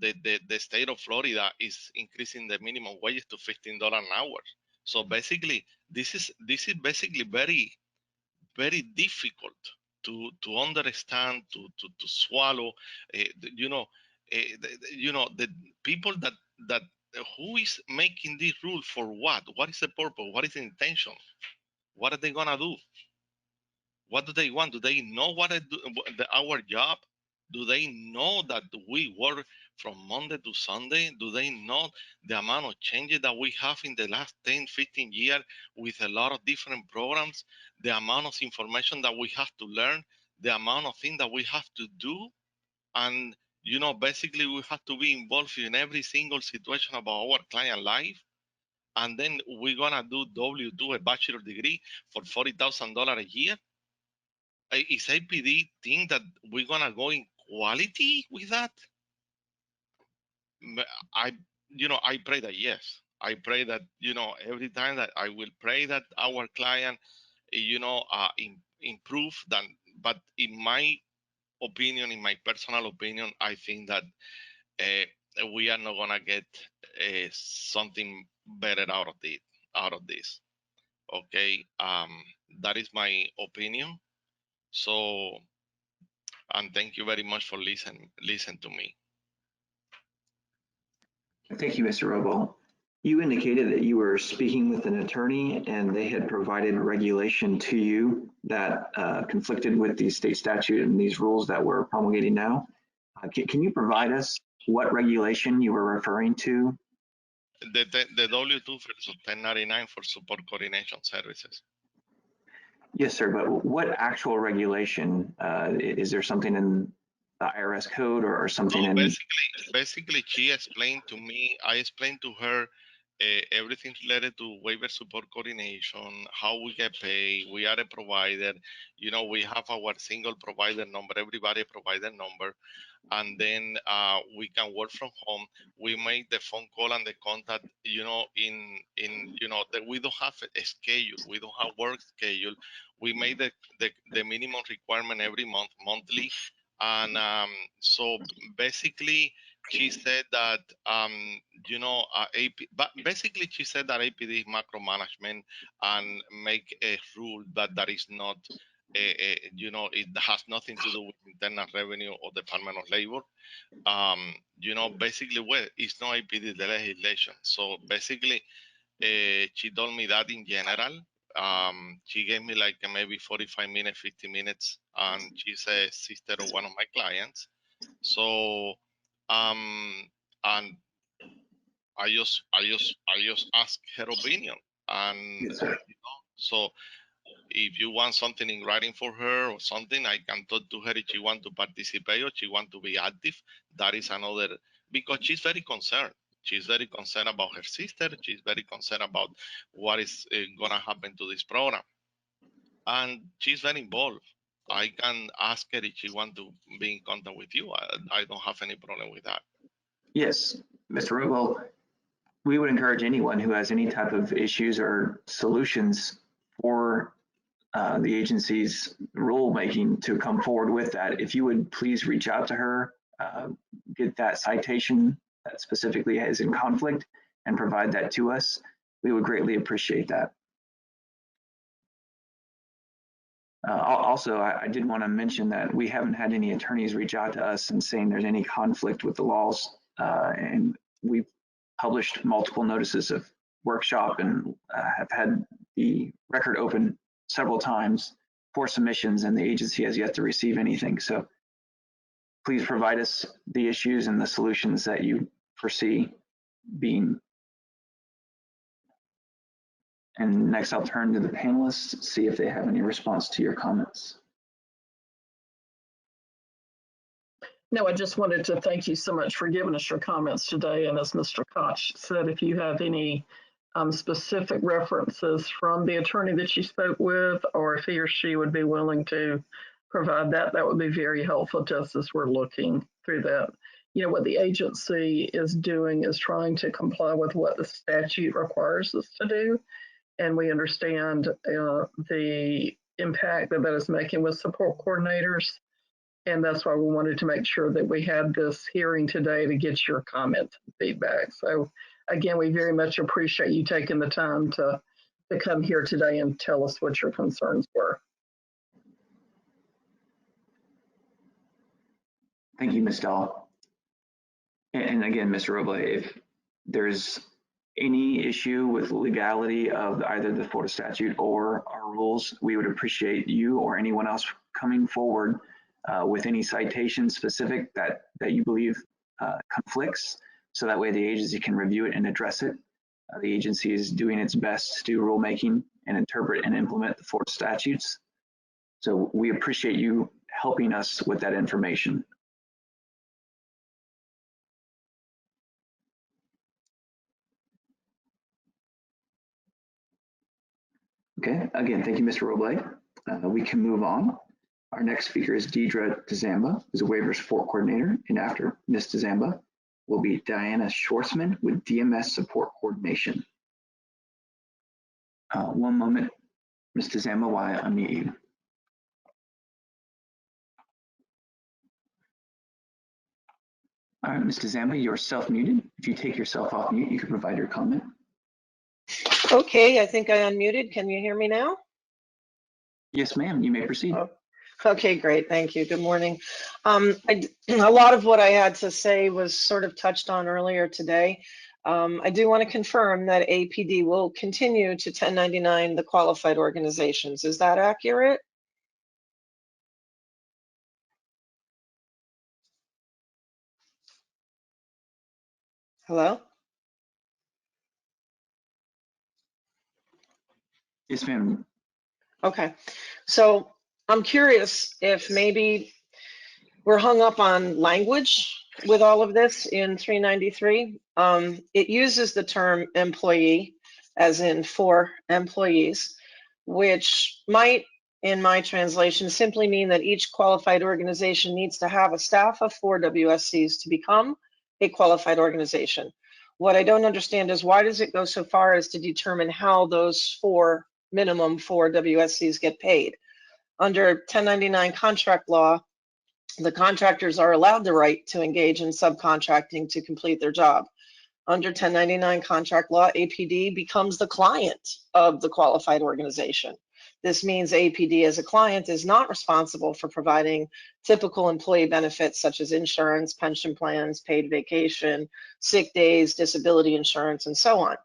The state of Florida is increasing the minimum wages to $15 an hour. So basically, this is basically very, very difficult to understand, to swallow. The people that who is making this rule for what? What is the purpose? What is the intention? What are they gonna do? What do they want? Do they know what our job? Do they know that we work from Monday to Sunday? Do they know the amount of changes that we have in the last 10, 15 years with a lot of different programs? The amount of information that we have to learn, the amount of things that we have to do. And, basically we have to be involved in every single situation about our client life. And then we're gonna do W2, a bachelor degree for $40,000 a year. Is APD think that we're gonna go in quality with that? I pray that yes. I pray that every time that I will pray that our client, improve. But in my opinion, in my personal opinion, I think that we are not gonna get something better out of this. Okay, that is my opinion. So, and thank you very much for listen to me. Thank you, Mr. Froebell. You indicated that you were speaking with an attorney and they had provided regulation to you that conflicted with the state statute and these rules that we're promulgating now. Can you provide us what regulation you were referring to? The W2 versus 1099 for support coordination services. Yes, sir, but what actual regulation? Is there something in the IRS code or something in? Basically, she explained to me, I explained to her everything related to waiver support coordination, how we get paid, we are a provider, we have our single provider number, everybody provider number, and then we can work from home. We make the phone call and the contact, that we don't have a schedule, we don't have work schedule. We made the minimum requirement every monthly. And so basically, she said that, basically she said that APD is macro management and make a rule that is not, it has nothing to do with internal revenue or Department of Labor. Basically, well, it's not APD, the legislation. So basically, she told me that in general. She gave me like maybe 45 minutes, 50 minutes, and she's a sister of one of my clients. So, and I just asked her opinion, and so if you want something in writing for her or something, I can talk to her if she want to participate or she want to be active. That is another, because she's very concerned. She's very concerned about her sister. She's very concerned about what is going to happen to this program. And she's very involved. I can ask her if she wants to be in contact with you. I don't have any problem with that. Yes, Mr. Froebell, we would encourage anyone who has any type of issues or solutions for the agency's rulemaking to come forward with that. If you would please reach out to her, get that citation that specifically is in conflict and provide that to us, we would greatly appreciate that. Also, I did want to mention that we haven't had any attorneys reach out to us and saying there's any conflict with the laws, and we've published multiple notices of workshop and have had the record open several times for submissions, and the agency has yet to receive anything. So please provide us the issues and the solutions that you foresee being. And next I'll turn to the panelists, see if they have any response to your comments. No, I just wanted to thank you so much for giving us your comments today. And as Mr. Koch said, if you have any specific references from the attorney that you spoke with, or if he or she would be willing to provide that, that would be very helpful to us as we're looking through that. What the agency is doing is trying to comply with what the statute requires us to do. And we understand the impact that is making with support coordinators. And that's why we wanted to make sure that we had this hearing today to get your comments and feedback. So again, we very much appreciate you taking the time to come here today and tell us what your concerns were. Thank you, Ms. Dahl. And again, Mr. Roble, if there's any issue with legality of either the Florida statute or our rules, we would appreciate you or anyone else coming forward with any citation specific that you believe conflicts, so that way the agency can review it and address it. The agency is doing its best to do rulemaking and interpret and implement the Florida statutes. So we appreciate you helping us with that information. Okay, again, thank you, Mr. Roble. We can move on. Our next speaker is Deidre DeZamba, who's a waiver support coordinator, and after Ms. DeZamba will be Diana Schwartzman with DMS support coordination. One moment, Ms. DeZamba, while I unmute you. All right, Ms. DeZamba, you're self-muted. If you take yourself off mute, you can provide your comment. Okay, I think I unmuted. Can you hear me now? Yes, ma'am, you may proceed. Oh, okay, great, thank you. Good morning. A lot of what I had to say was sort of touched on earlier today. I do want to confirm that APD will continue to 1099 the qualified organizations. Is that accurate? Hello? Yes, ma'am. Okay, so I'm curious if maybe we're hung up on language with all of this in 393. It uses the term employee as in for employees, which might, in my translation, simply mean that each qualified organization needs to have a staff of 4 WSCs to become a qualified organization. What I don't understand is why does it go so far as to determine how those minimum 4 WSCs get paid? Under 1099 contract law, the contractors are allowed the right to engage in subcontracting to complete their job. Under 1099 contract law, APD becomes the client of the qualified organization. This means APD as a client is not responsible for providing typical employee benefits such as insurance, pension plans, paid vacation, sick days, disability insurance, and so on.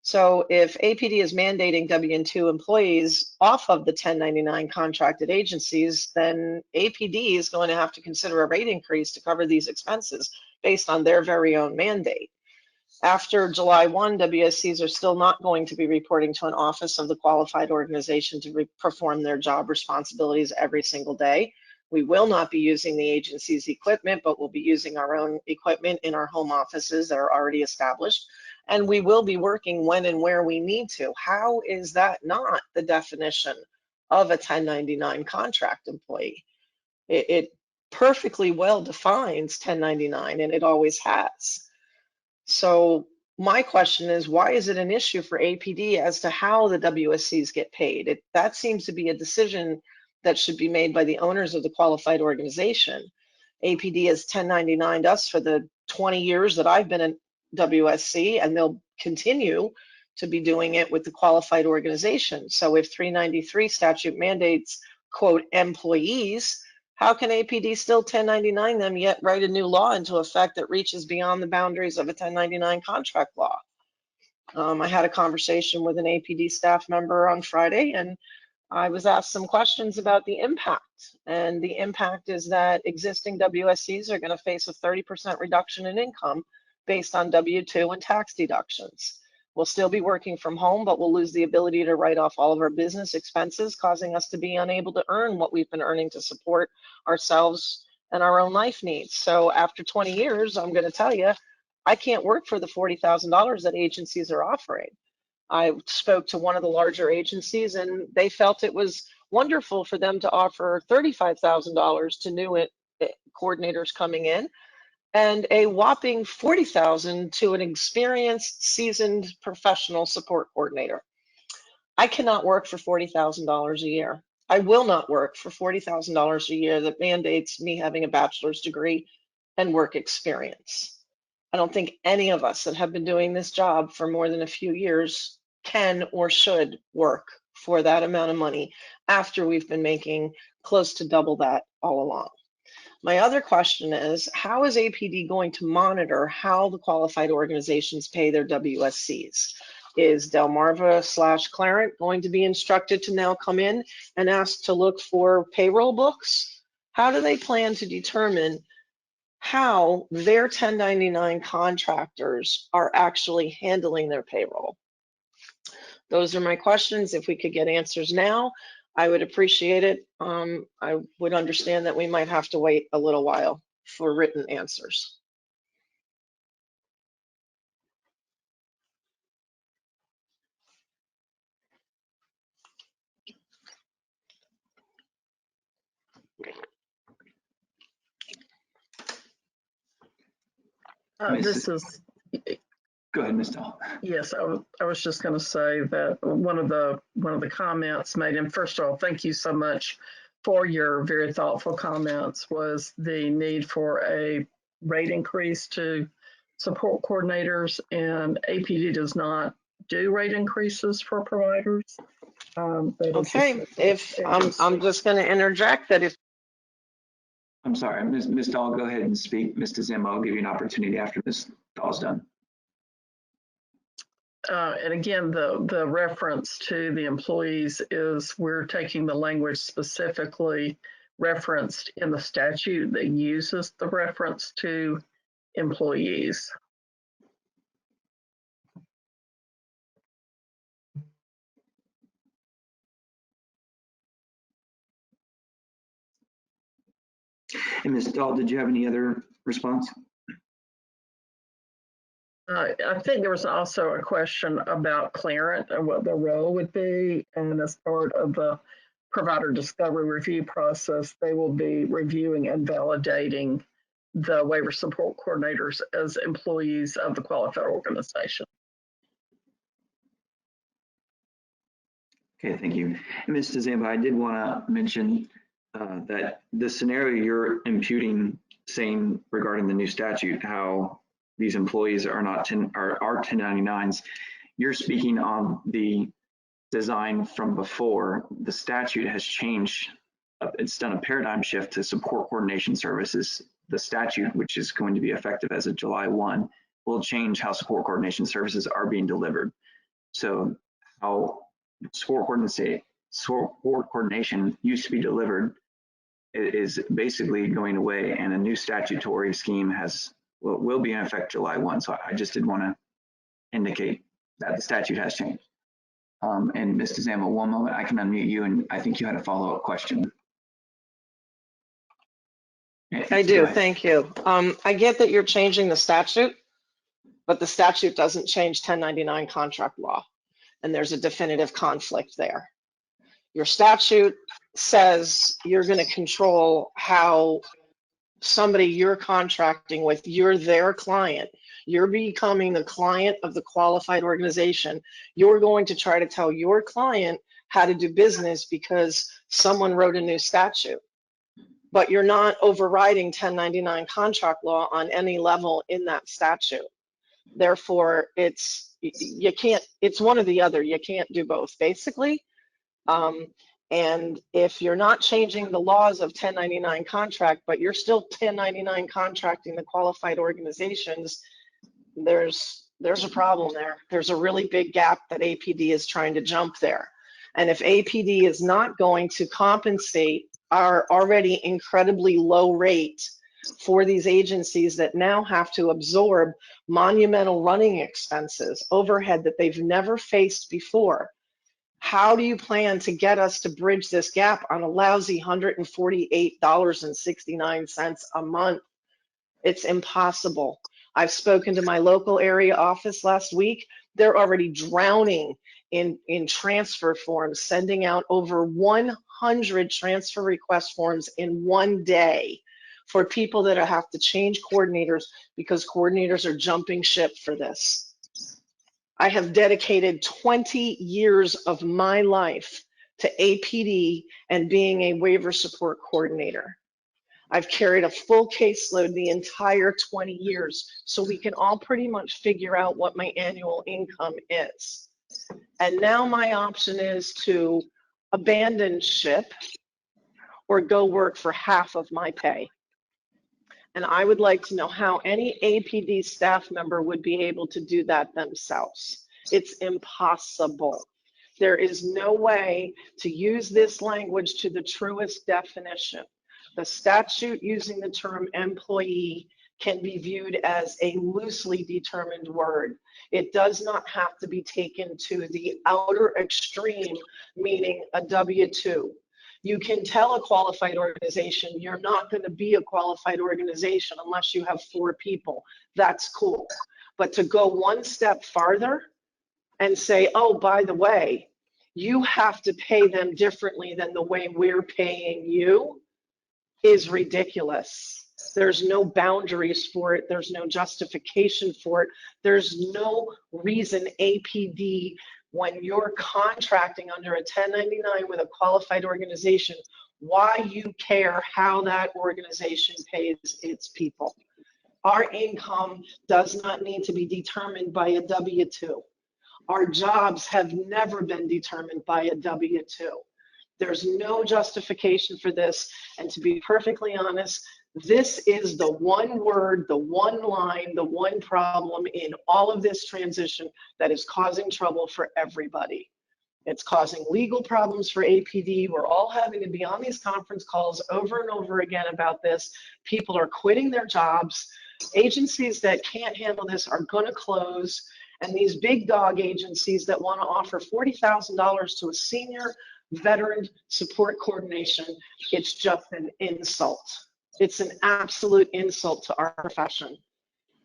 So if APD is mandating W-2 employees off of the 1099 contracted agencies, then APD is going to have to consider a rate increase to cover these expenses based on their very own mandate. After July 1, WSCs are still not going to be reporting to an office of the qualified organization to perform their job responsibilities every single day. We will not be using the agency's equipment, but we'll be using our own equipment in our home offices that are already established. And we will be working when and where we need to. How is that not the definition of a 1099 contract employee? It perfectly well defines 1099, and it always has. So my question is, why is it an issue for APD as to how the WSCs get paid? That seems to be a decision that should be made by the owners of the qualified organization. APD has 1099'd us for the 20 years that I've been in WSC, and they'll continue to be doing it with the qualified organization. So if 393 statute mandates, quote, employees, how can APD still 1099 them yet write a new law into effect that reaches beyond the boundaries of a 1099 contract law? I had a conversation with an APD staff member on Friday, and I was asked some questions about the impact. And the impact is that existing WSCs are going to face a 30% reduction in income based on W-2 and tax deductions. We'll still be working from home, but we'll lose the ability to write off all of our business expenses, causing us to be unable to earn what we've been earning to support ourselves and our own life needs. So after 20 years, I'm going to tell you, I can't work for the $40,000 that agencies are offering. I spoke to one of the larger agencies, and they felt it was wonderful for them to offer $35,000 to new coordinators coming in, and a whopping $40,000 to an experienced, seasoned professional support coordinator. I cannot work for $40,000 a year. I will not work for $40,000 a year that mandates me having a bachelor's degree and work experience. I don't think any of us that have been doing this job for more than a few years can or should work for that amount of money after we've been making close to double that all along. My other question is, how is APD going to monitor how the qualified organizations pay their WSCs? Is Delmarva/Clarent going to be instructed to now come in and ask to look for payroll books? How do they plan to determine how their 1099 contractors are actually handling their payroll? Those are my questions. If we could get answers now, I would appreciate it. I would understand that we might have to wait a little while for written answers. This is. Go ahead, Ms. Dahl. Yes, I was just going to say that one of the comments made, and first of all, thank you so much for your very thoughtful comments, was the need for a rate increase to support coordinators, and APD does not do rate increases for providers. Okay, if I'm just going to interject that if I'm sorry, Ms. Dahl, go ahead and speak. Mr. Zimmo, I'll give you an opportunity after Ms. Dahl's done. And again, the reference to the employees is we're taking the language specifically referenced in the statute that uses the reference to employees. And Ms. Dahl, did you have any other response? I think there was also a question about Clarent and what the role would be. And as part of the provider discovery review process, they will be reviewing and validating the waiver support coordinators as employees of the qualified organization. Okay, thank you. And Mr. Zamba, I did want to mention that the scenario you're imputing, saying regarding the new statute, how these employees are not 1099s, you're speaking on the design from before. The statute has changed. It's done a paradigm shift to support coordination services. The statute, which is going to be effective as of July 1, will change how support coordination services are being delivered. So how support coordination used to be delivered is basically going away, and a new statutory scheme will be in effect July 1. So I just did want to indicate that the statute has changed. And Mr. Zamba, one moment, I can unmute you, and I think you had a follow-up question. I do, thank you. I get that you're changing the statute, but the statute doesn't change 1099 contract law, and there's a definitive conflict there. Your statute says you're going to control how somebody you're contracting with, you're their client. You're becoming the client of the qualified organization. You're going to try to tell your client how to do business because someone wrote a new statute. But you're not overriding 1099 contract law on any level in that statute. Therefore, it's one or the other. You can't do both, basically. And if you're not changing the laws of 1099 contract, but you're still 1099 contracting the qualified organizations, there's a problem there. There's a really big gap that APD is trying to jump there. And if APD is not going to compensate our already incredibly low rate for these agencies that now have to absorb monumental running expenses, overhead that they've never faced before, how do you plan to get us to bridge this gap on a lousy $148.69 a month? It's impossible. I've spoken to my local area office last week. They're already drowning in transfer forms, sending out over 100 transfer request forms in one day for people that have to change coordinators because coordinators are jumping ship for this. I have dedicated 20 years of my life to APD and being a waiver support coordinator. I've carried a full caseload the entire 20 years, so we can all pretty much figure out what my annual income is. And now my option is to abandon ship or go work for half of my pay. And I would like to know how any APD staff member would be able to do that themselves. It's impossible. There is no way to use this language to the truest definition. The statute using the term employee can be viewed as a loosely determined word. It does not have to be taken to the outer extreme, meaning a W-2. You can tell a qualified organization you're not going to be a qualified organization unless you have 4 people. That's cool. But to go one step farther and say, oh, by the way, you have to pay them differently than the way we're paying you is ridiculous. There's no boundaries for it. There's no justification for it. There's no reason APD, when you're contracting under a 1099 with a qualified organization, why you care how that organization pays its people. Our income does not need to be determined by a W-2. Our jobs have never been determined by a W-2. There's no justification for this. And to be perfectly honest, this is the one word, the one line, the one problem in all of this transition that is causing trouble for everybody. It's causing legal problems for APD. We're all having to be on these conference calls over and over again about this. People are quitting their jobs. Agencies that can't handle this are going to close. And these big dog agencies that want to offer $40,000 to a senior veteran support coordination, it's just an insult. It's an absolute insult to our profession.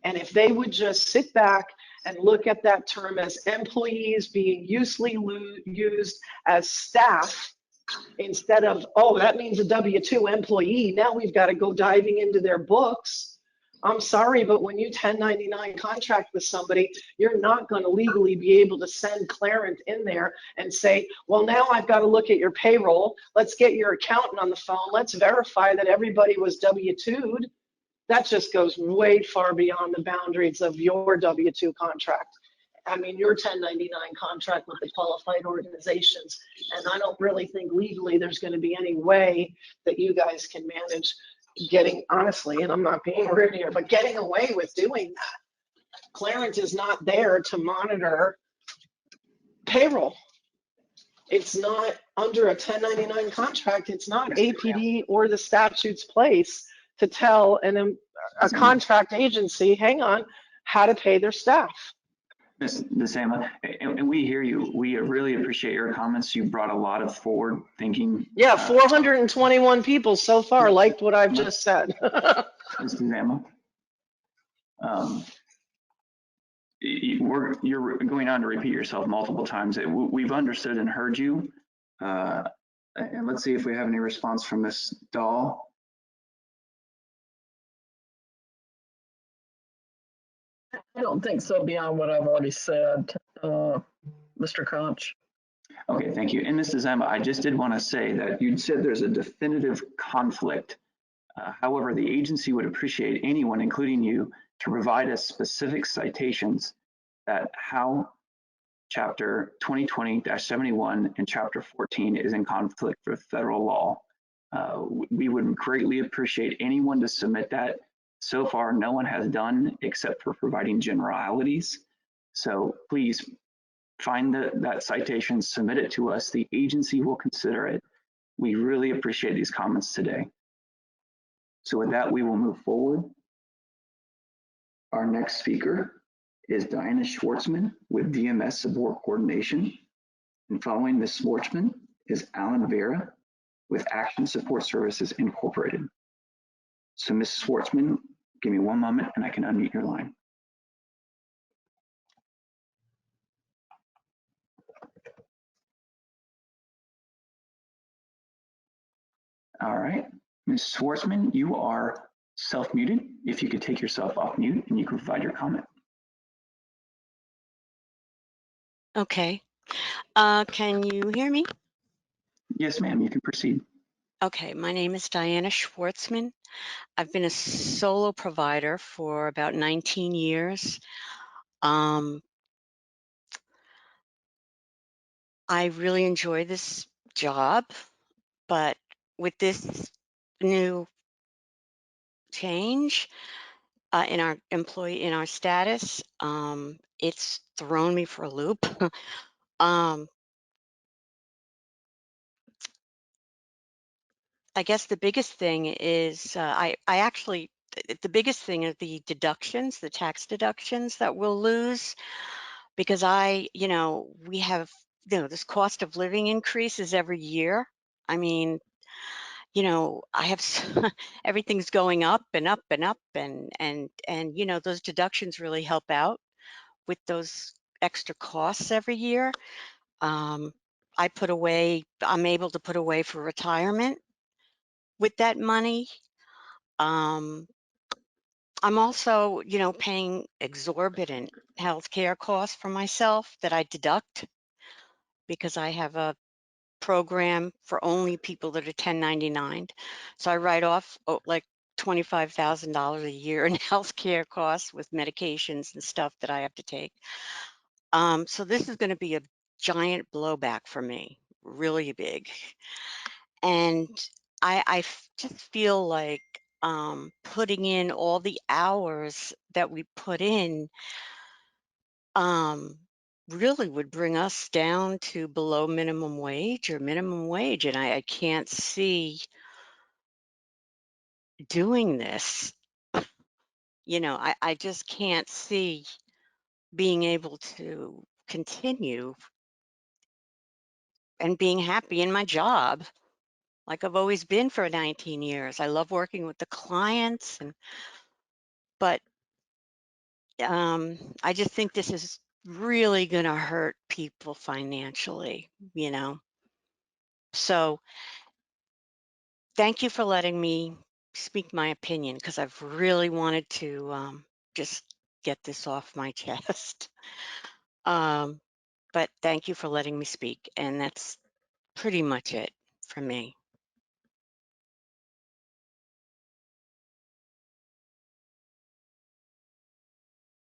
And if they would just sit back and look at that term as employees being used as staff, instead of, oh, that means a W-2 employee, now we've got to go diving into their books. I'm sorry, but when you 1099 contract with somebody, you're not going to legally be able to send Clarence in there and say, well, now I've got to look at your payroll. Let's get your accountant on the phone. Let's verify that everybody was W-2'd. That just goes way far beyond the boundaries of your W-2 contract. I mean, your 1099 contract with the qualified organizations. And I don't really think legally there's going to be any way that you guys can manage getting, honestly, and I'm not being rude here, but getting away with doing that. Clarence is not there to monitor payroll. It's not under a 1099 contract. It's not APD or the statute's place to tell a contract agency, hang on, how to pay their staff. Ms. Emma, and we hear you. We really appreciate your comments. You brought a lot of forward thinking. Yeah, 421 people so far liked what I've just said. Ms. Emma, you're going on to repeat yourself multiple times. We've understood and heard you. And let's see if we have any response from Ms. Dahl. I don't think so beyond what I've already said, Mr. Koch. Okay, thank you. And Mrs. Emma, I just did want to say that you said there's a definitive conflict. However, the agency would appreciate anyone, including you, to provide us specific citations that how Chapter 2020-71 and Chapter 14 is in conflict with federal law. We would greatly appreciate anyone to submit that. So far, no one has done except for providing generalities. So please find that citation, submit it to us. The agency will consider it. We really appreciate these comments today. So with that, we will move forward. Our next speaker is Diana Schwartzman with DMS Support Coordination. And following Ms. Schwartzman is Alan Vera with Action Support Services Incorporated. So Ms. Schwartzman, give me one moment and I can unmute your line. All right, Ms. Schwartzman, you are self-muted. If you could take yourself off mute and you can provide your comment. Okay. Can you hear me? Yes, ma'am, you can proceed. Okay, my name is Diana Schwartzman. I've been a solo provider for about 19 years. I really enjoy this job, but with this new change in our status. It's thrown me for a loop. I guess the biggest thing is I actually, the biggest thing are the deductions, the tax deductions that we'll lose, because we have, this cost of living increases every year. I mean, I have everything's going up and up and up, and those deductions really help out with those extra costs every year. I'm able to put away for retirement with that money. I'm also, paying exorbitant healthcare costs for myself that I deduct because I have a program for only people that are 1099. So I write off like $25,000 a year in healthcare costs with medications and stuff that I have to take. So this is going to be a giant blowback for me, really big. And I just feel like putting in all the hours that we put in really would bring us down to below minimum wage or minimum wage. And I can't see doing this. I just can't see being able to continue and being happy in my job like I've always been for 19 years. I love working with the clients, but I just think this is really going to hurt people financially, So thank you for letting me speak my opinion, because I've really wanted to just get this off my chest. But thank you for letting me speak, and that's pretty much it for me.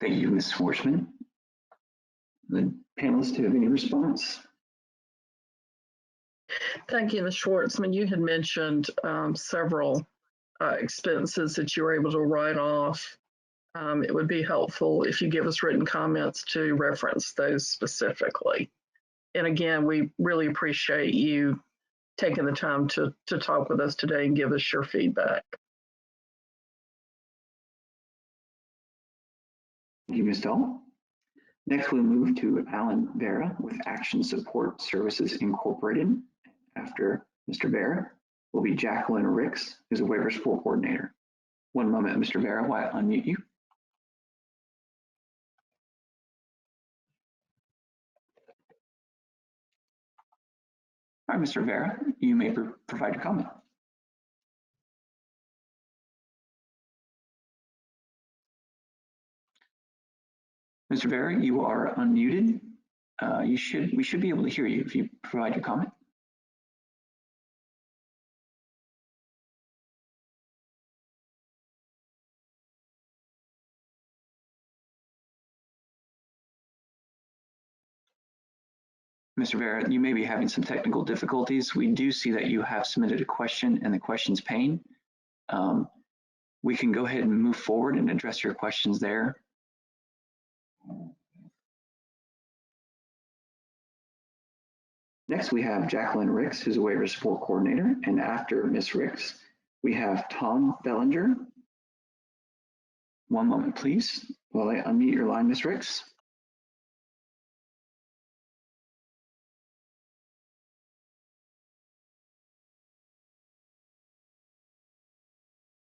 Thank you, Ms. Schwartzman. The panelists, do you have any response? Thank you, Ms. Schwartzman. You had mentioned several expenses that you were able to write off. It would be helpful if you give us written comments to reference those specifically. And again, we really appreciate you taking the time to talk with us today and give us your feedback. Thank you, Ms. Dahl. Next, we'll move to Alan Vera with Action Support Services Incorporated. After Mr. Vera will be Jacqueline Ricks, who's a waiver support coordinator. One moment, Mr. Vera, while I unmute you. All right, Mr. Vera, you may provide your comment. Mr. Vera, you are unmuted. We should be able to hear you if you provide your comment. Mr. Vera, you may be having some technical difficulties. We do see that you have submitted a question and the question's pane. We can go ahead and move forward and address your questions there. Next, we have Jacqueline Ricks, who's a waiver support coordinator. And after Ms. Ricks, we have Tom Bellinger. One moment, please, while I unmute your line, Ms. Ricks.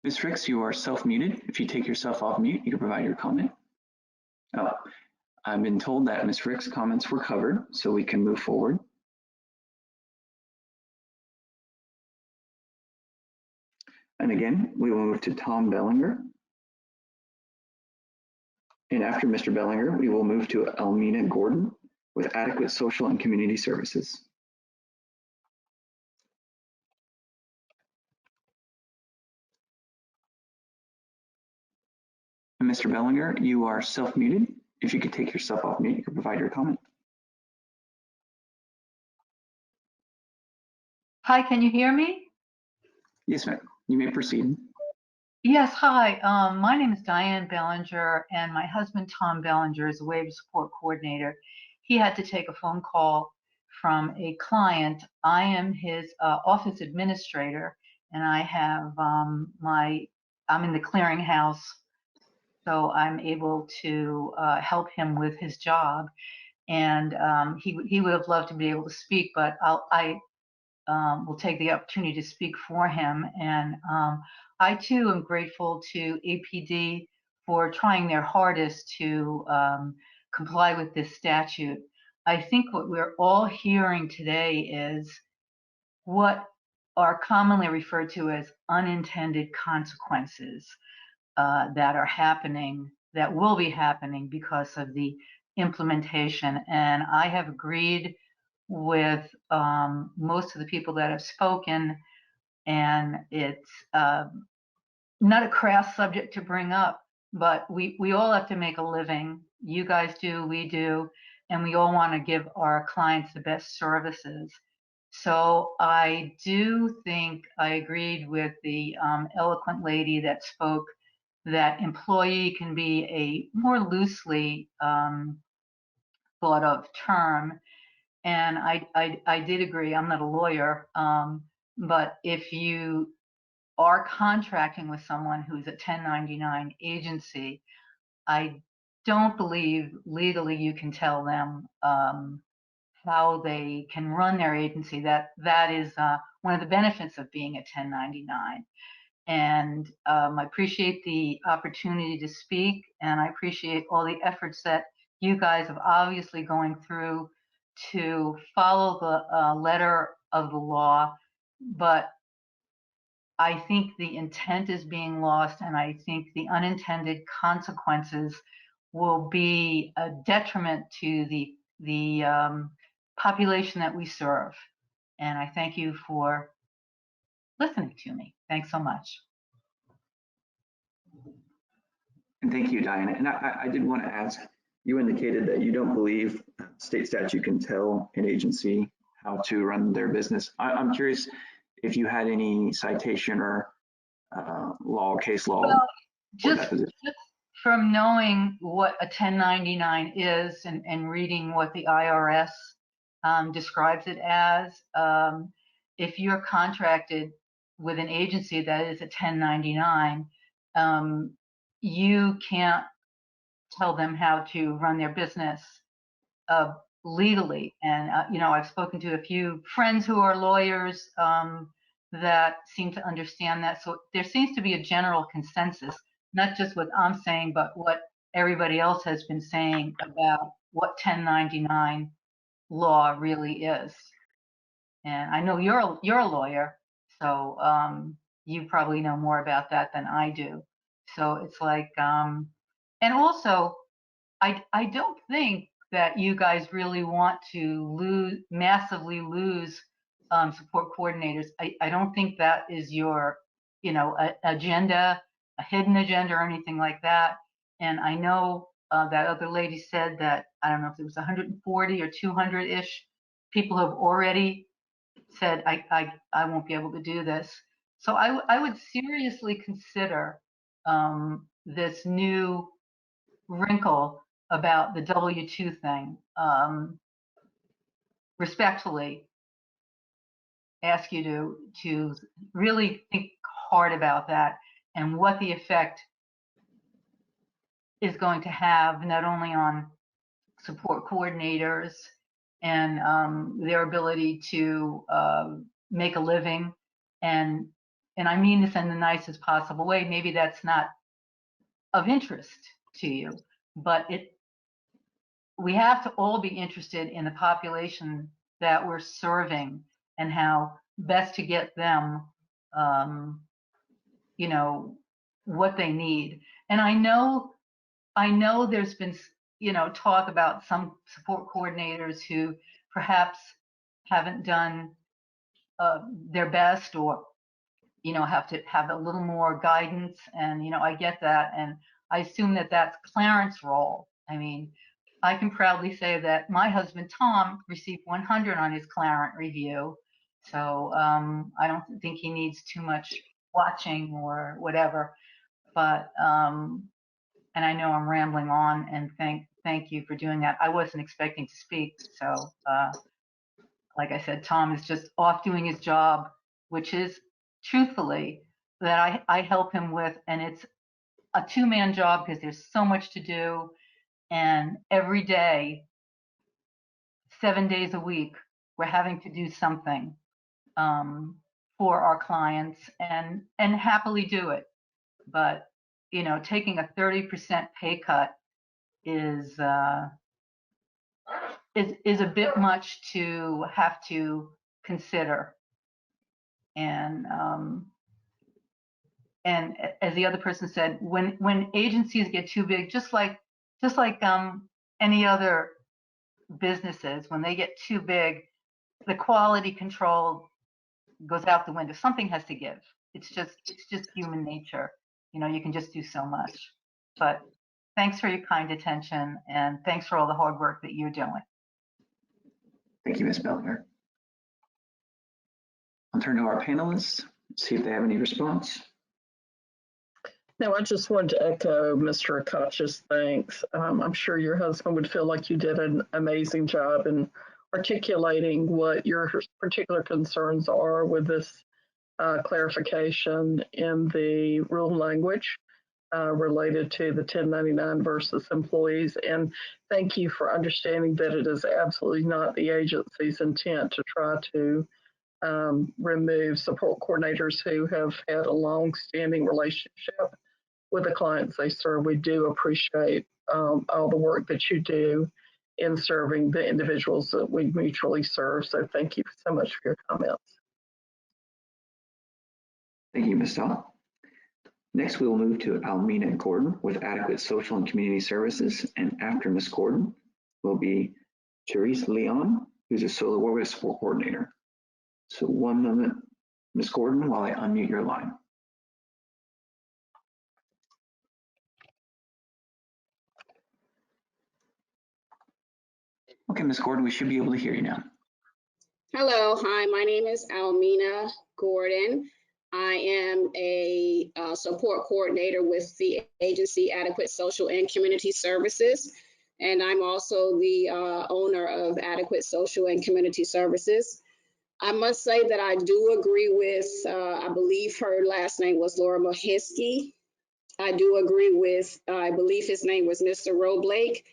Ms. Ricks, you are self-muted. If you take yourself off mute, you can provide your comment. Oh, I've been told that Ms. Ricks' comments were covered, so we can move forward. And again, we will move to Tom Bellinger. And after Mr. Bellinger, we will move to Elmina Gordon with Adequate Social and Community Services. And Mr. Bellinger, you are self-muted. If you could take yourself off mute, you can provide your comment. Hi, can you hear me? Yes, ma'am. You may proceed. Yes, hi. My name is Diane Bellinger, and my husband Tom Bellinger is a waiver support coordinator. He had to take a phone call from a client. I am his office administrator, and I have I'm in the clearinghouse, so I'm able to help him with his job. And he would have loved to be able to speak, but I will take the opportunity to speak for him. And I too am grateful to APD for trying their hardest to comply with this statute. I think what we're all hearing today is what are commonly referred to as unintended consequences that are happening, that will be happening because of the implementation. And I have agreed with most of the people that have spoken, and it's not a crass subject to bring up, but we all have to make a living. You guys do, we do, and we all want to give our clients the best services. So I do think I agreed with the eloquent lady that spoke that employee can be a more loosely thought of term. And I did agree, I'm not a lawyer, but if you are contracting with someone who's a 1099 agency, I don't believe legally you can tell them how they can run their agency. That is one of the benefits of being a 1099. And I appreciate the opportunity to speak, and I appreciate all the efforts that you guys have obviously going through to follow the letter of the law. But I think the intent is being lost, and I think the unintended consequences will be a detriment to the population that we serve. And I thank you for listening to me. Thanks so much. And thank you, Diana. And I did want to ask, you indicated that you don't believe state statute can tell an agency how to run their business. I'm curious if you had any citation or case law. Well, just from knowing what a 1099 is and reading what the IRS describes it as, if you're contracted with an agency that is a 1099, you can't tell them how to run their business legally. And I've spoken to a few friends who are lawyers that seem to understand that. So there seems to be a general consensus, not just what I'm saying, but what everybody else has been saying about what 1099 law really is. And I know you're a lawyer, so you probably know more about that than I do. So it's like, and also, I don't think that you guys really want to massively lose support coordinators. I don't think that is your, agenda, a hidden agenda or anything like that. And I know that other lady said that, I don't know if it was 140 or 200-ish people have already said, I won't be able to do this. So I would seriously consider this new wrinkle about the W-2 thing. Respectfully ask you to really think hard about that and what the effect is going to have, not only on support coordinators and their ability to make a living, and I mean this in the nicest possible way. Maybe that's not of interest to you, but we have to all be interested in the population that we're serving and how best to get them, what they need. And I know there's been, talk about some support coordinators who perhaps haven't done their best, or, have to have a little more guidance. And, I get that. And I assume that that's Clarence's role. I mean, I can proudly say that my husband, Tom, received 100 on his Clarence review. So I don't think he needs too much watching or whatever. but and I know I'm rambling on, and thank you for doing that. I wasn't expecting to speak, so like I said, Tom is just off doing his job, which is truthfully that I help him with, and it's a two-man job because there's so much to do, and every day, 7 days a week, we're having to do something for our clients, and happily do it. But you know, taking a 30% pay cut is a bit much to have to consider. And as the other person said, when agencies get too big, just like any other businesses, when they get too big, the quality control goes out the window. Something has to give. It's just human nature. You know, you can just do so much. But thanks for your kind attention, and thanks for all the hard work that you're doing. Thank you, Ms. Bellinger. I'll turn to our panelists, see if they have any response. No, I just wanted to echo Mr. Akash's thanks. I'm sure your husband would feel like you did an amazing job in articulating what your particular concerns are with this clarification in the rule language related to the 1099 versus employees. And thank you for understanding that it is absolutely not the agency's intent to try to remove support coordinators who have had a long-standing relationship with the clients they serve. We do appreciate all the work that you do in serving the individuals that we mutually serve. So thank you so much for your comments. Thank you, Ms. Stahl. Next, we will move to Almina Gordon with Adequate Social and Community Services. And after Ms. Gordon will be Therese Leon, who's a solo worker support coordinator. So 1 moment, Ms. Gordon, while I unmute your line. Okay, Ms. Gordon, we should be able to hear you now. Hello, hi, my name is Almina Gordon. I am a support coordinator with the agency Adequate Social and Community Services, and I'm also the owner of Adequate Social and Community Services. I must say that I do agree with, I believe her last name was Laura Mohiski. I do agree with, I believe his name was Mr. Blake.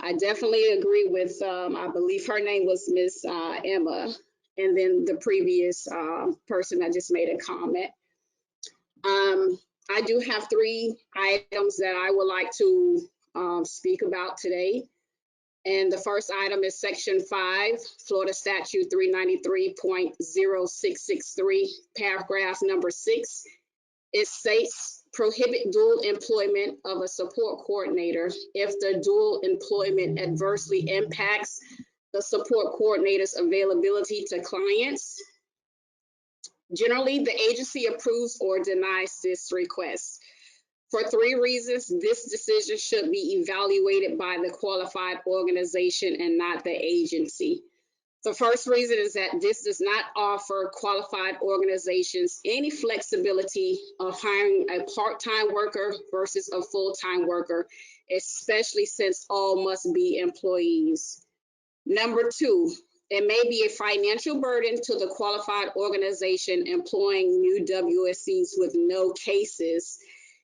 I definitely agree with, I believe her name was Miss Emma, and then the previous person that just made a comment. I do have 3 items that I would like to speak about today. And the first item is Section 5, Florida Statute 393.0663, paragraph number 6. It states, prohibit dual employment of a support coordinator if the dual employment adversely impacts the support coordinator's availability to clients. Generally, the agency approves or denies this request. For 3 reasons, this decision should be evaluated by the qualified organization and not the agency. The first reason is that this does not offer qualified organizations any flexibility of hiring a part-time worker versus a full-time worker, especially since all must be employees. Number 2, it may be a financial burden to the qualified organization employing new WSCs with no cases,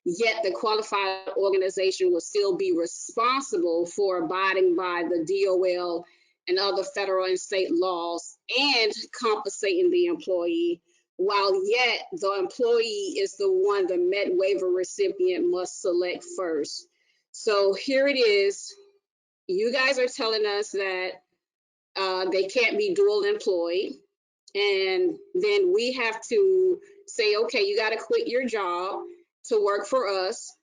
yet the qualified organization will still be responsible for abiding by the DOL and other federal and state laws and compensating the employee, while yet the employee is the one the Med Waiver recipient must select first. So here it is. You guys are telling us that they can't be dual employed. And then we have to say, okay, you got to quit your job to work for us.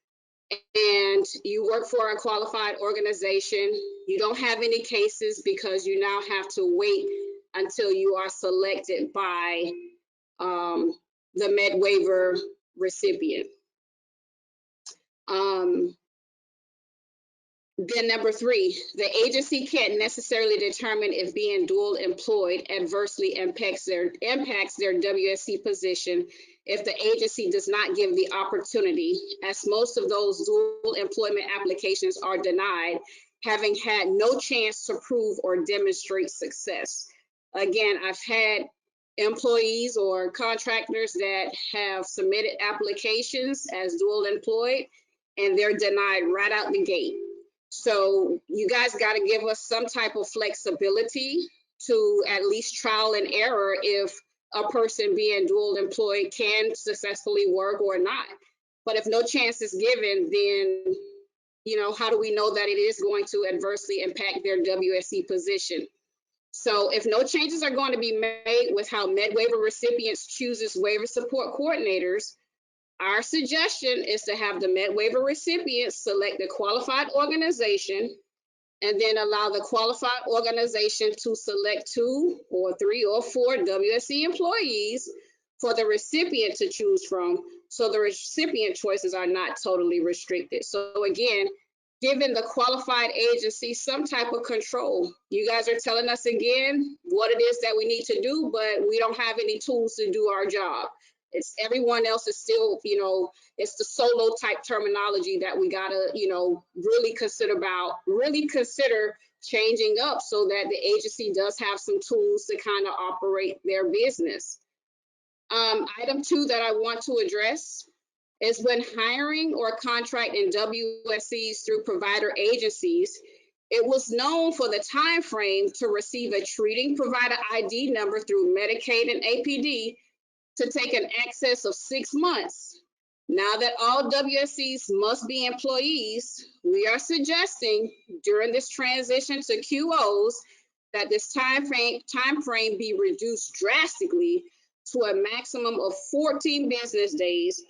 And you work for a qualified organization. You don't have any cases because you now have to wait until you are selected by the Med Waiver recipient. Then number 3, the agency can't necessarily determine if being dual employed adversely impacts their WSC position if the agency does not give the opportunity, as most of those dual employment applications are denied, having had no chance to prove or demonstrate success. Again, I've had employees or contractors that have submitted applications as dual employed, and they're denied right out the gate. So you guys got to give us some type of flexibility to at least trial and error if a person being dual employed can successfully work or not. But if no chance is given, then, you know, how do we know that it is going to adversely impact their WSE position? So if no changes are going to be made with how MedWaiver recipients chooses waiver support coordinators, our suggestion is to have the MedWaiver recipients select a qualified organization and then allow the qualified organization to select 2 or 3 or 4 WSE employees for the recipient to choose from, so the recipient choices are not totally restricted. So again, giving the qualified agency some type of control. You guys are telling us again what it is that we need to do, but we don't have any tools to do our job. It's everyone else is still, you know, it's the solo type terminology that we gotta, you know, really consider changing up so that the agency does have some tools to kind of operate their business. Item 2 that I want to address is when hiring or contracting WSEs through provider agencies, it was known for the time frame to receive a treating provider ID number through Medicaid and APD to take an excess of 6 months. Now that all WSEs must be employees, we are suggesting during this transition to QOs that this time frame be reduced drastically to a maximum of 14 business days,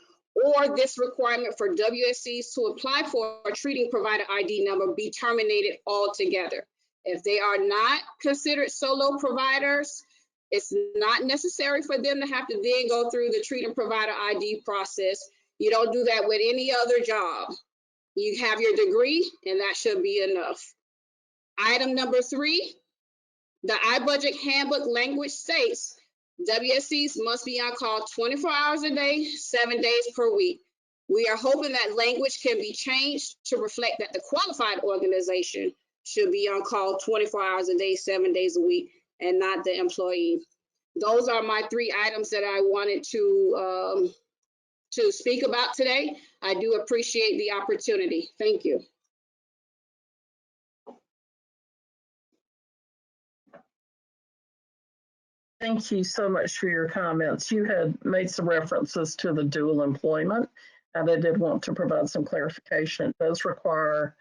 or this requirement for WSEs to apply for a treating provider ID number be terminated altogether. If they are not considered solo providers, it's not necessary for them to have to then go through the treating provider ID process. You don't do that with any other job. You have your degree, and that should be enough. Item number 3, the iBudget handbook language states WSEs must be on call 24 hours a day, 7 days per week. We are hoping that language can be changed to reflect that the qualified organization should be on call 24 hours a day, 7 days a week, and not the employee. Those are my 3 items that I wanted to speak about today. I do appreciate the opportunity. Thank you. Thank you so much for your comments. You had made some references to the dual employment, and I did want to provide some clarification. It does require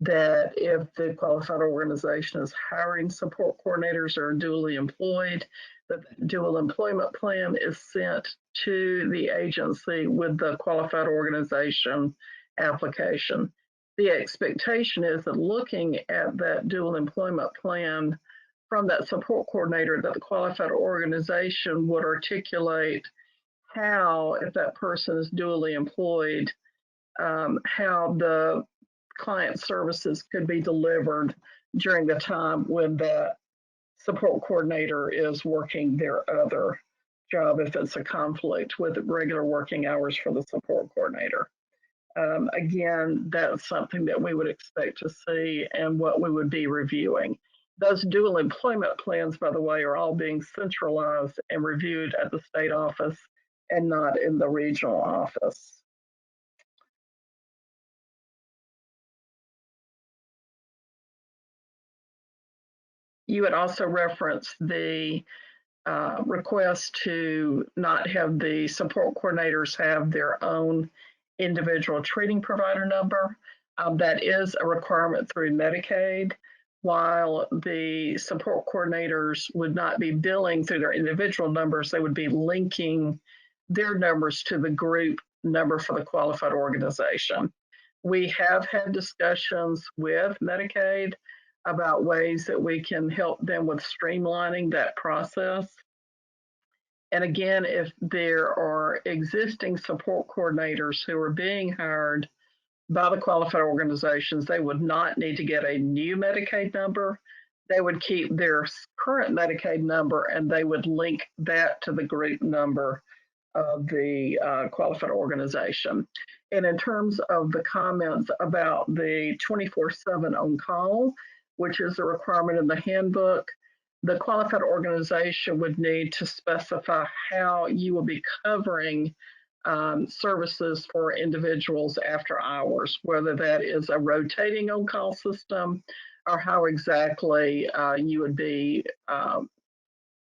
that if the qualified organization is hiring support coordinators or dually employed, that the dual employment plan is sent to the agency with the qualified organization application. The expectation is that looking at that dual employment plan from that support coordinator, that the qualified organization would articulate how, if that person is dually employed, how the client services could be delivered during the time when the support coordinator is working their other job, if it's a conflict with regular working hours for the support coordinator. Again, that's something that we would expect to see and what we would be reviewing. Those dual employment plans, by the way, are all being centralized and reviewed at the state office and not in the regional office. You had also referenced the request to not have the support coordinators have their own individual treating provider number. That is a requirement through Medicaid. While the support coordinators would not be billing through their individual numbers, they would be linking their numbers to the group number for the qualified organization. We have had discussions with Medicaid about ways that we can help them with streamlining that process. And again, if there are existing support coordinators who are being hired by the qualified organizations, they would not need to get a new Medicaid number. They would keep their current Medicaid number and they would link that to the group number of the qualified organization. And in terms of the comments about the 24/7 on call, which is a requirement in the handbook, the qualified organization would need to specify how you will be covering services for individuals after hours, whether that is a rotating on-call system or how exactly you would be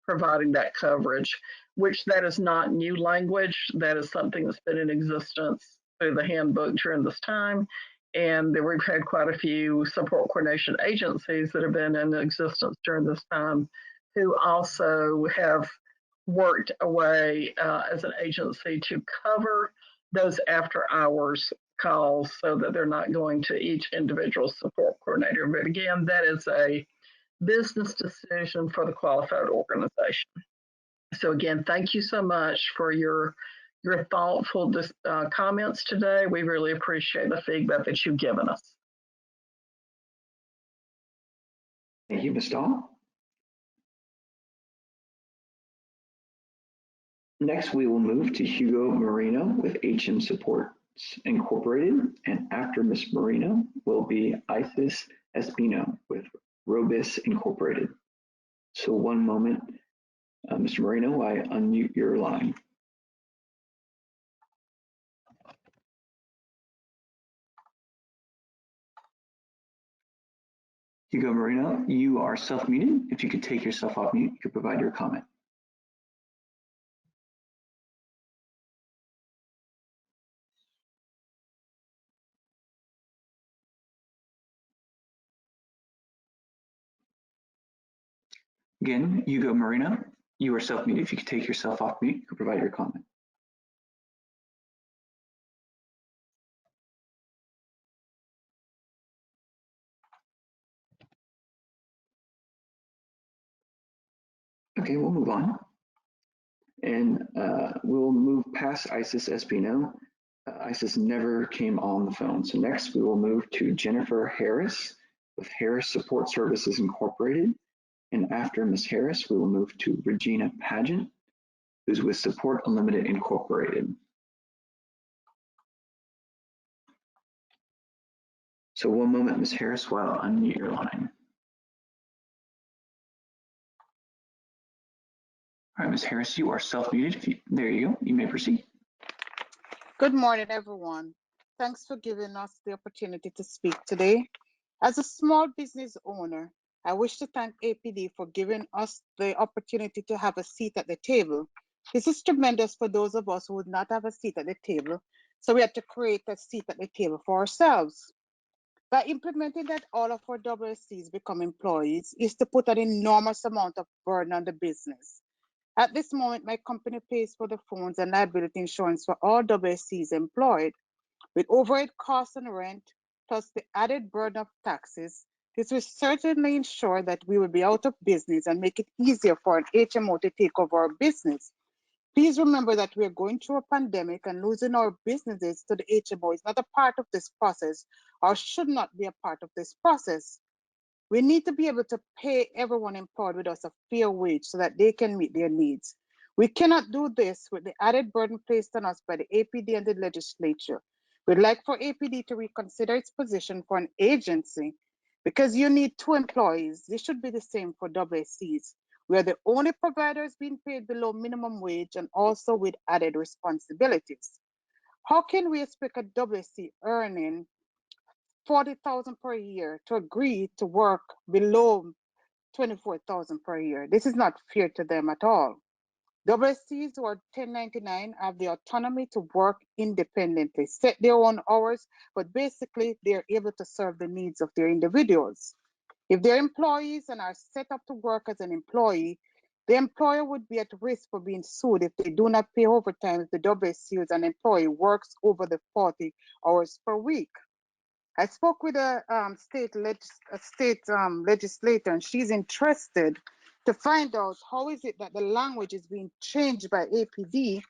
providing that coverage, which that is not new language. That is something that's been in existence through the handbook during this time. And we've had quite a few support coordination agencies that have been in existence during this time who also have worked away as an agency to cover those after hours calls so that they're not going to each individual support coordinator. But again, that is a business decision for the qualified organization. So again, thank you so much for your thoughtful comments today. We really appreciate the feedback that you've given us. Thank you, Ms. Dahl. Next, we will move to Hugo Marino with HM Supports Incorporated, and after Ms. Marino will be Isis Espino with Robis Incorporated. So one moment, Mr. Marino, I unmute your line. Hugo Marino, you are self-muted. If you could take yourself off mute, you could provide your comment. Again, Hugo Marino, you are self-muted. If you could take yourself off mute, you could provide your comment. Okay, we'll move on. And we'll move past Isis Espino. Isis never came on the phone. So next we will move to Jennifer Harris with Harris Support Services Incorporated. And after Ms. Harris, we will move to Regina Pageant, who's with Support Unlimited Incorporated. So one moment, Ms. Harris, while I unmute your line. All right, Ms. Harris, you are self-muted. There you go. You may proceed. Good morning, everyone. Thanks for giving us the opportunity to speak today. As a small business owner, I wish to thank APD for giving us the opportunity to have a seat at the table. This is tremendous for those of us who would not have a seat at the table, so we had to create a seat at the table for ourselves. By implementing that all of our WSCs become employees is to put an enormous amount of burden on the business. At this moment, my company pays for the phones and liability insurance for all WSCs employed. With overhead costs and rent, plus the added burden of taxes, this will certainly ensure that we will be out of business and make it easier for an HMO to take over our business. Please remember that we are going through a pandemic, and losing our businesses to the HMO is not a part of this process or should not be a part of this process. We need to be able to pay everyone employed with us a fair wage so that they can meet their needs. We cannot do this with the added burden placed on us by the APD and the legislature. We'd like for APD to reconsider its position for an agency. Because you need 2 employees, this should be the same for WSCs. We are the only providers being paid below minimum wage and also with added responsibilities. How can we expect a WSC earning $40,000 per year to agree to work below $24,000 per year? This is not fair to them at all. WSCs who are 1099 have the autonomy to work independently, set their own hours, but basically they're able to serve the needs of their individuals. If they're employees and are set up to work as an employee, the employer would be at risk for being sued if they do not pay overtime if the WSC as an employee works over the 40 hours per week. I spoke with a state legislator, and she's interested to find out how is it that the language is being changed by APD.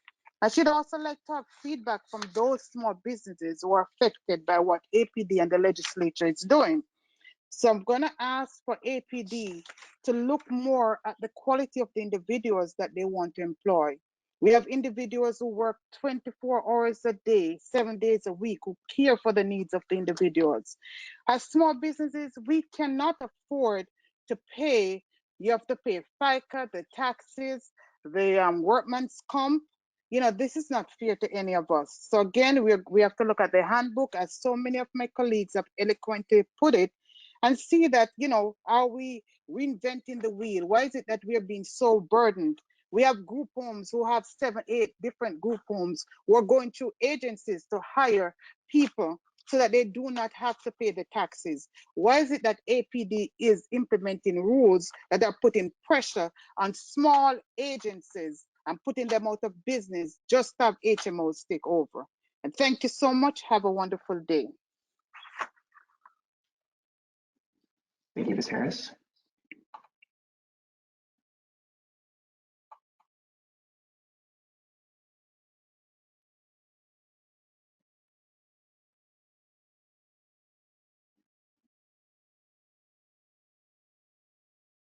And she'd also like to have feedback from those small businesses who are affected by what APD and the legislature is doing. So I'm going to ask for APD to look more at the quality of the individuals that they want to employ. We have individuals who work 24 hours a day, 7 days a week, who care for the needs of the individuals. As small businesses, we cannot afford to pay. You have to pay FICA, the taxes, the workman's comp. You know, this is not fair to any of us. So again, we have to look at the handbook, as so many of my colleagues have eloquently put it, and see that, you know, are we reinventing the wheel? Why is it that we are being so burdened? We have group homes who have 7, 8 different group homes who are going through agencies to hire people so that they do not have to pay the taxes. Why is it that APD is implementing rules that are putting pressure on small agencies and putting them out of business just to have HMOs take over? And thank you so much. Have a wonderful day. Thank you, Ms. Harris.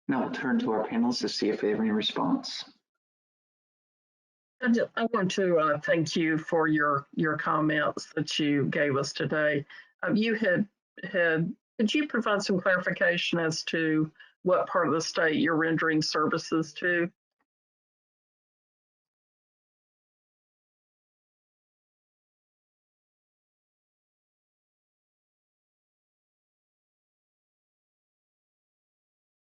Now we'll turn to our panelists to see if they have any response. I want to thank you for your comments that you gave us today. You could you provide some clarification as to what part of the state you're rendering services to?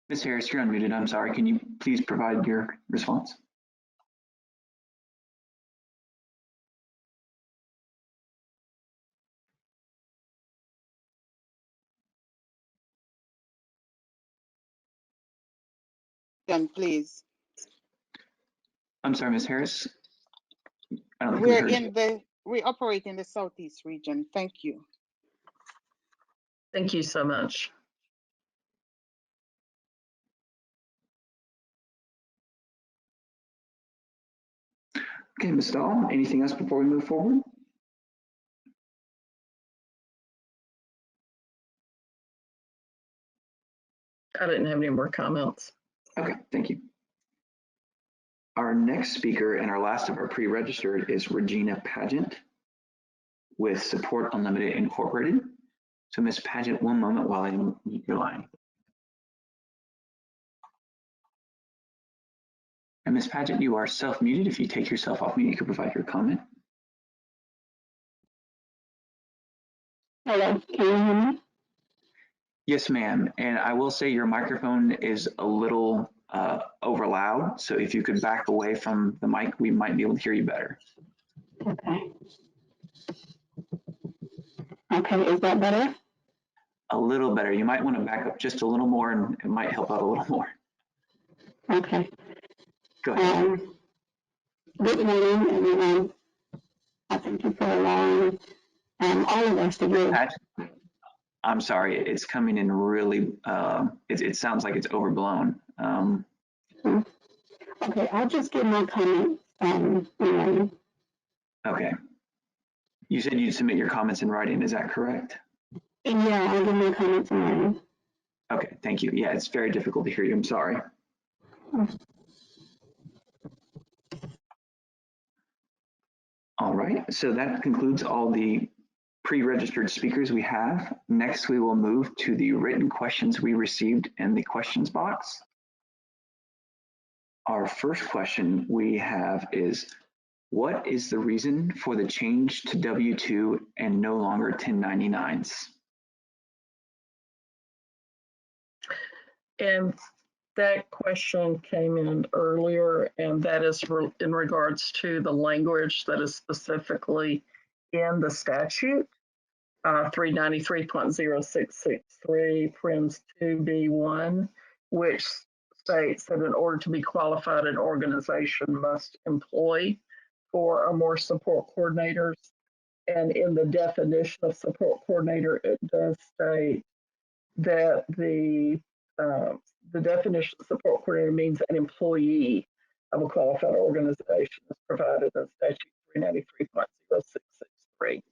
Ms. Harris, you're unmuted. I'm sorry. Can you please provide your response? Then please. I'm sorry, Ms. Harris. I don't think we heard you. We operate in the Southeast region. Thank you. Thank you so much. Okay, Ms. Dahl, anything else before we move forward? I didn't have any more comments. Okay, thank you. Our next speaker and our last of our pre-registered is Regina Pageant with Support Unlimited Incorporated. So Ms. Pageant, one moment while I mute your line. And Ms. Pageant, you are self-muted. If you take yourself off mute, you can provide your comment. Hello, can you hear me? Yes, ma'am. And I will say your microphone is a little over loud. So if you could back away from the mic, we might be able to hear you better. Okay. Okay, is that better? A little better. You might want to back up just a little more and it might help out a little more. Okay. Go ahead. Good morning, everyone. I thank you for allowing all of us to give. I'm sorry, it's coming in really, it sounds like it's overblown. Okay, I'll just give my comments in writing. Okay. You said you'd submit your comments in writing, is that correct? Yeah, I'll give my comments in writing. Okay, thank you. Yeah, it's very difficult to hear you, I'm sorry. All right, so that concludes all the pre-registered speakers we have. Next, we will move to the written questions we received in the questions box. Our first question we have is, what is the reason for the change to W-2 and no longer 1099s? And that question came in earlier, and that is in regards to the language that is specifically in the statute, 393.0663, Prims 2B1, which states that in order to be qualified, an organization must employ 4 or more support coordinators. And in the definition of support coordinator, it does state that the definition of support coordinator means an employee of a qualified organization as provided in Statute 393.0663.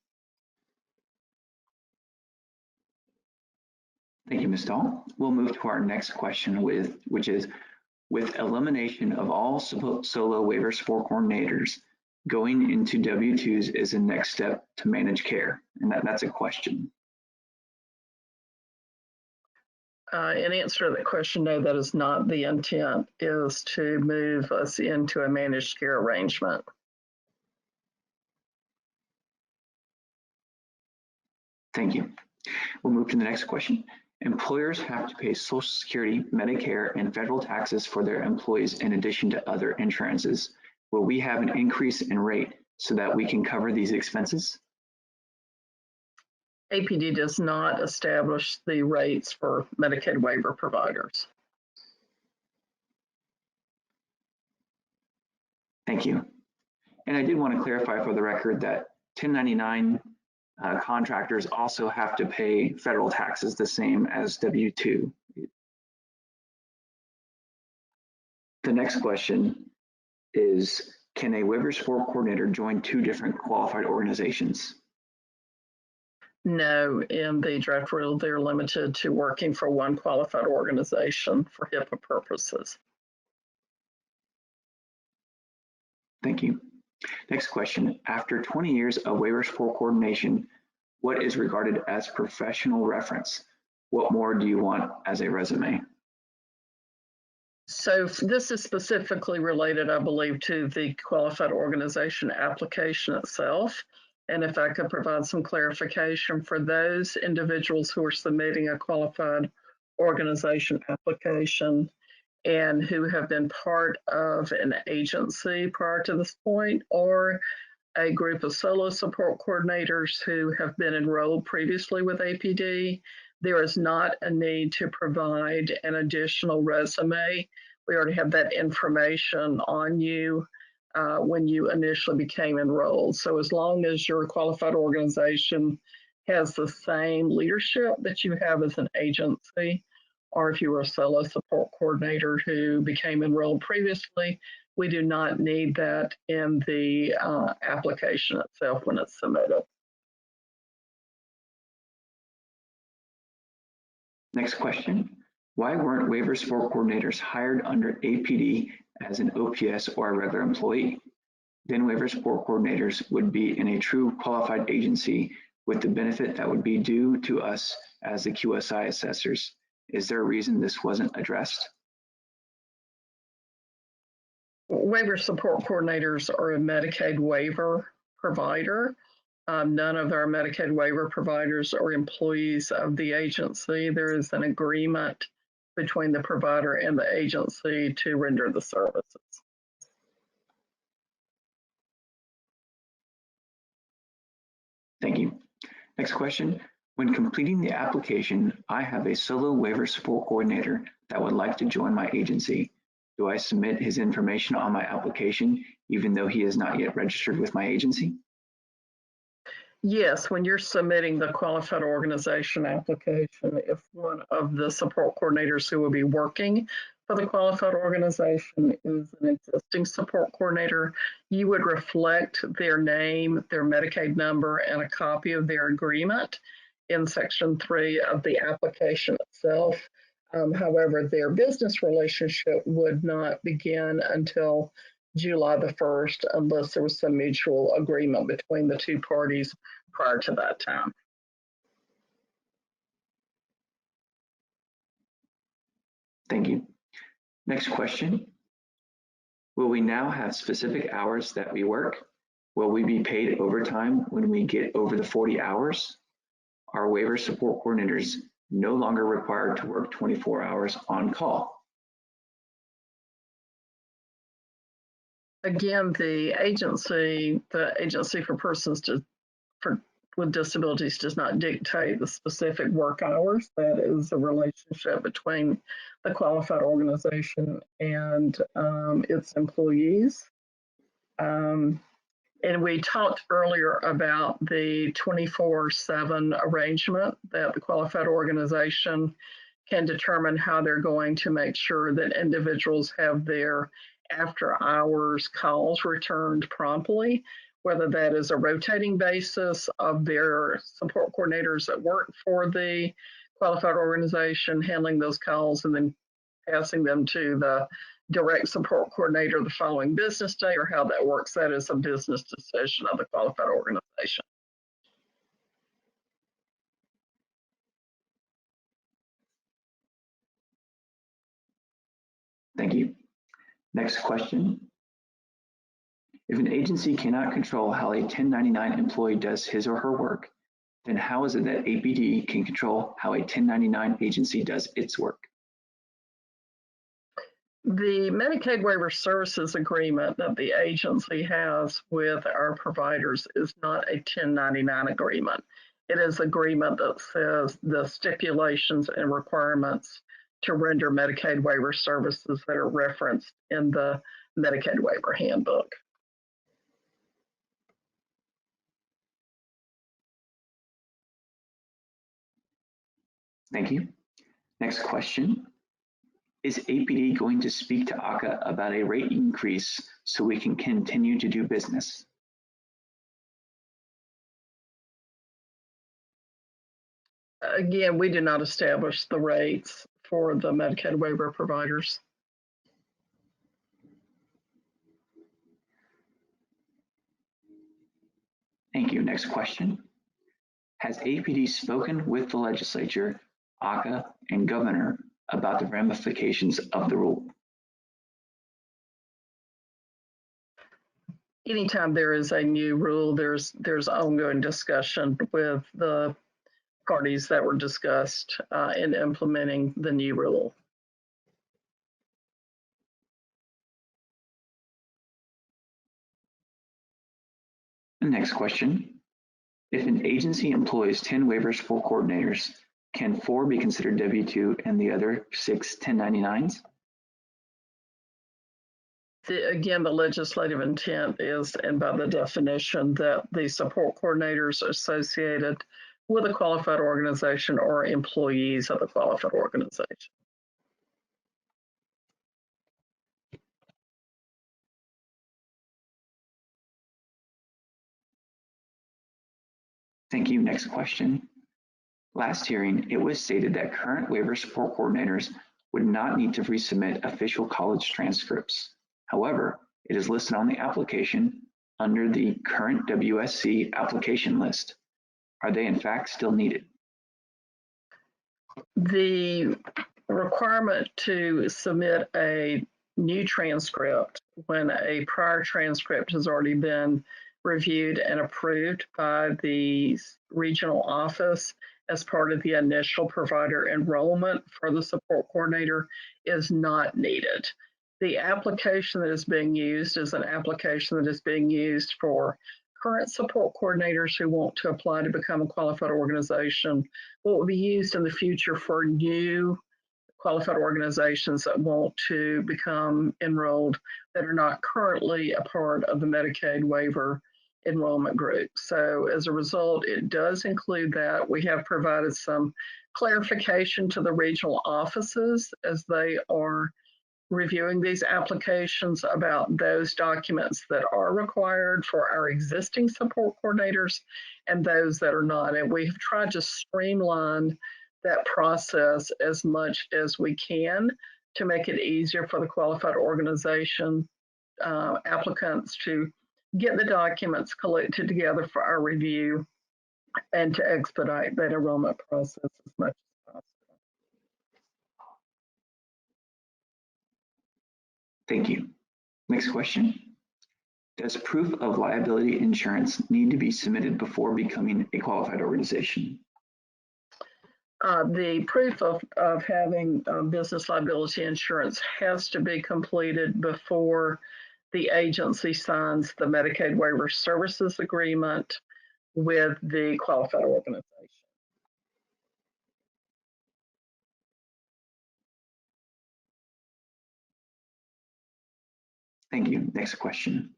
Thank you, Ms. Dahl. We'll move to our next question which is, with elimination of all solo waiver support coordinators, going into W-2s is the next step to manage care? And that's a question. In answer to that question, no, that is not the intent, is to move us into a managed care arrangement. Thank you. We'll move to the next question. Employers have to pay Social Security, Medicare, and federal taxes for their employees in addition to other insurances. Will we have an increase in rate so that we can cover these expenses? APD does not establish the rates for Medicaid waiver providers. Thank you. And I did want to clarify for the record that 1099 contractors also have to pay federal taxes the same as W-2. The next question is, can a waiver support coordinator join two different qualified organizations? No, in the draft rule, they're limited to working for one qualified organization for HIPAA purposes. Thank you. Next question. After 20 years of waiver support coordination, what is regarded as professional reference? What more do you want as a resume? So this is specifically related, I believe, to the qualified organization application itself. And if I could provide some clarification for those individuals who are submitting a qualified organization application and who have been part of an agency prior to this point, or a group of solo support coordinators who have been enrolled previously with APD, there is not a need to provide an additional resume. We already have that information on you when you initially became enrolled. So as long as your qualified organization has the same leadership that you have as an agency, or if you were a solo support coordinator who became enrolled previously, we do not need that in the application itself when it's submitted. Next question. Why weren't waiver support coordinators hired under APD as an OPS or a regular employee? Then waiver support coordinators would be in a true qualified agency with the benefit that would be due to us as the QSI assessors. Is there a reason this wasn't addressed? Waiver support coordinators are a Medicaid waiver provider. None of our Medicaid waiver providers are employees of the agency. There is an agreement between the provider and the agency to render the services. Thank you. Next question. When completing the application, I have a solo waiver support coordinator that would like to join my agency. Do I submit his information on my application even though he is not yet registered with my agency? Yes, when you're submitting the qualified organization application, if one of the support coordinators who will be working for the qualified organization is an existing support coordinator, you would reflect their name, their Medicaid number, and a copy of their agreement in Section 3 of the application itself. However, their business relationship would not begin until July the 1st unless there was some mutual agreement between the two parties prior to that time. Thank you. Next question. Will we now have specific hours that we work? Will we be paid overtime when we get over the 40 hours? Are waiver support coordinators no longer required to work 24 hours on call? Again, the agency for persons with disabilities does not dictate the specific work hours. That is a relationship between the qualified organization and its employees. And we talked earlier about the 24/7 arrangement that the qualified organization can determine how they're going to make sure that individuals have their after hours calls returned promptly, whether that is a rotating basis of their support coordinators that work for the qualified organization handling those calls and then passing them to the direct support coordinator the following business day, or how that works. That is a business decision of the qualified organization. Thank you. Next question. If an agency cannot control how a 1099 employee does his or her work, then how is it that APD can control how a 1099 agency does its work? The Medicaid Waiver Services Agreement that the agency has with our providers is not a 1099 agreement. It is an agreement that says the stipulations and requirements to render Medicaid waiver services that are referenced in the Medicaid Waiver Handbook. Thank you. Next question. Is APD going to speak to ACA about a rate increase so we can continue to do business? Again, we did not establish the rates for the Medicaid waiver providers. Thank you. Next question. Has APD spoken with the legislature, ACA, and governor about the ramifications of the rule? Anytime there is a new rule, there's ongoing discussion with the parties that were discussed in implementing the new rule. Next question. If an agency employs 10 waivers for coordinators, can 4 be considered W-2 and the other 6 1099s? Again, the legislative intent is, and by the definition, that the support coordinators associated with a qualified organization or employees of a qualified organization. Thank you. Next question. Last hearing, it was stated that current waiver support coordinators would not need to resubmit official college transcripts. However, it is listed on the application under the current WSC application list. Are they in fact still needed? The requirement to submit a new transcript when a prior transcript has already been reviewed and approved by the regional office as part of the initial provider enrollment for the support coordinator is not needed. The application that is being used is an application that is being used for current support coordinators who want to apply to become a qualified organization. What will be used in the future for new qualified organizations that want to become enrolled that are not currently a part of the Medicaid waiver enrollment group. So as a result, it does include that. We have provided some clarification to the regional offices as they are reviewing these applications about those documents that are required for our existing support coordinators and those that are not. And we've tried to streamline that process as much as we can to make it easier for the qualified organization applicants to get the documents collected together for our review and to expedite that enrollment process as much as possible. Thank you. Next question. Does proof of liability insurance need to be submitted before becoming a qualified organization? The proof of having business liability insurance has to be completed before the agency signs the Medicaid Waiver Services Agreement with the qualified organization. Thank you. Next question.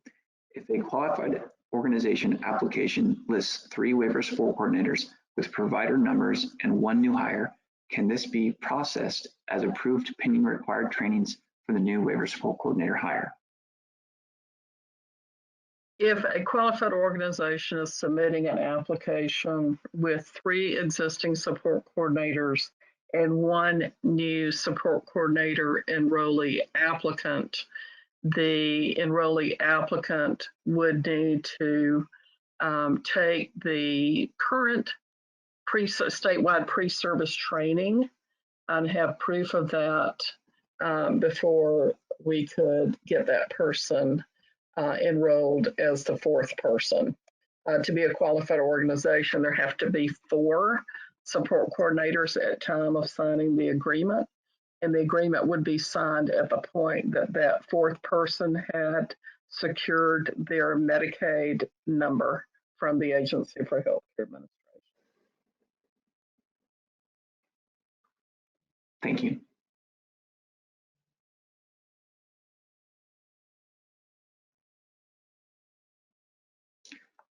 If a qualified organization application lists 3 waiver support coordinators with provider numbers and 1 new hire, can this be processed as approved pending required trainings for the new waiver support coordinator hire? If a qualified organization is submitting an application with 3 existing support coordinators and one new support coordinator enrollee applicant. The enrollee applicant would need to take the current statewide pre-service training and have proof of that before we could get that person enrolled as the fourth person. To be a qualified organization, there have to be 4 support coordinators at time of signing the agreement, and the agreement would be signed at the point that that fourth person had secured their Medicaid number from the Agency for Healthcare Administration. Thank you.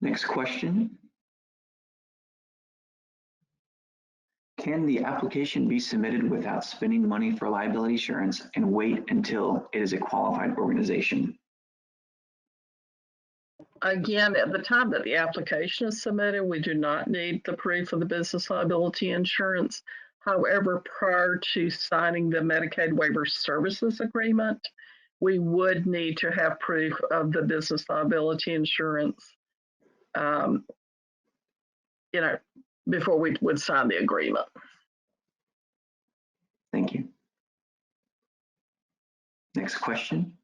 Next question. Can the application be submitted without spending money for liability insurance and wait until it is a qualified organization? Again, at the time that the application is submitted, we do not need the proof of the business liability insurance. However, prior to signing the Medicaid Waiver Services Agreement, we would need to have proof of the business liability insurance, before we would sign the agreement. Thank you. Next question.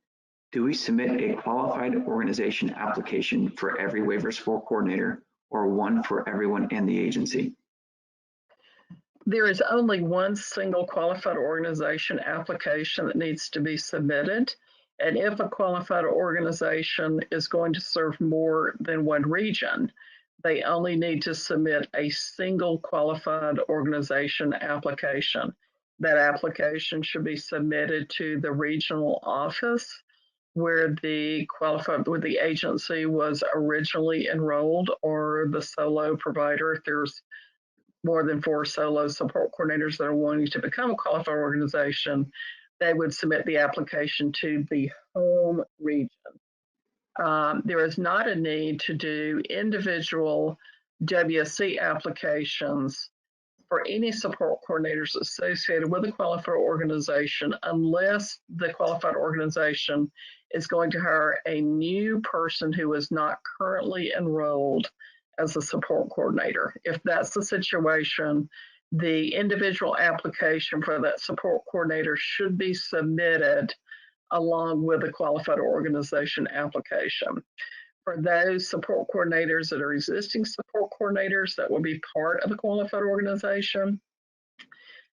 Do we submit a qualified organization application for every waiver support coordinator or one for everyone in the agency? There is only one single qualified organization application that needs to be submitted. And if a qualified organization is going to serve more than one region, they only need to submit a single qualified organization application. That application should be submitted to the regional office where the agency was originally enrolled, or the solo provider. If there's more than 4 solo support coordinators that are wanting to become a qualified organization, they would submit the application to the home region. There is not a need to do individual WSC applications for any support coordinators associated with a qualified organization unless the qualified organization is going to hire a new person who is not currently enrolled as a support coordinator. If that's the situation, the individual application for that support coordinator should be submitted along with a qualified organization application. For those support coordinators that are existing support coordinators that will be part of the qualified organization,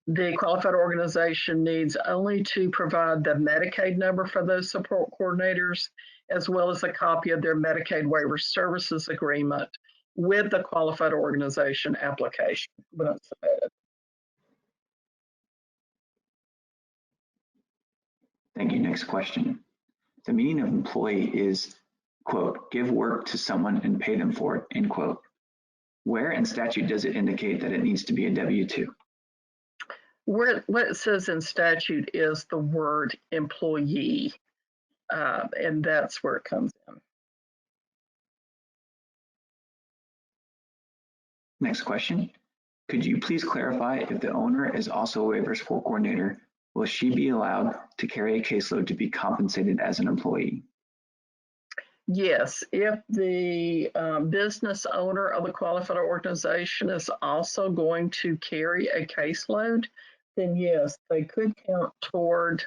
the qualified organization needs only to provide the Medicaid number for those support coordinators, as well as a copy of their Medicaid Waiver Services Agreement with the qualified organization application when it's submitted. Thank you. Next question. The meaning of employee is, quote, give work to someone and pay them for it, end quote. Where in statute does it indicate that it needs to be a W-2? What it says in statute is the word employee, and that's where it comes in. Next question. Could you please clarify if the owner is also a waiver support coordinator, will she be allowed to carry a caseload to be compensated as an employee? Yes, if the business owner of the qualified organization is also going to carry a caseload, then yes, they could count toward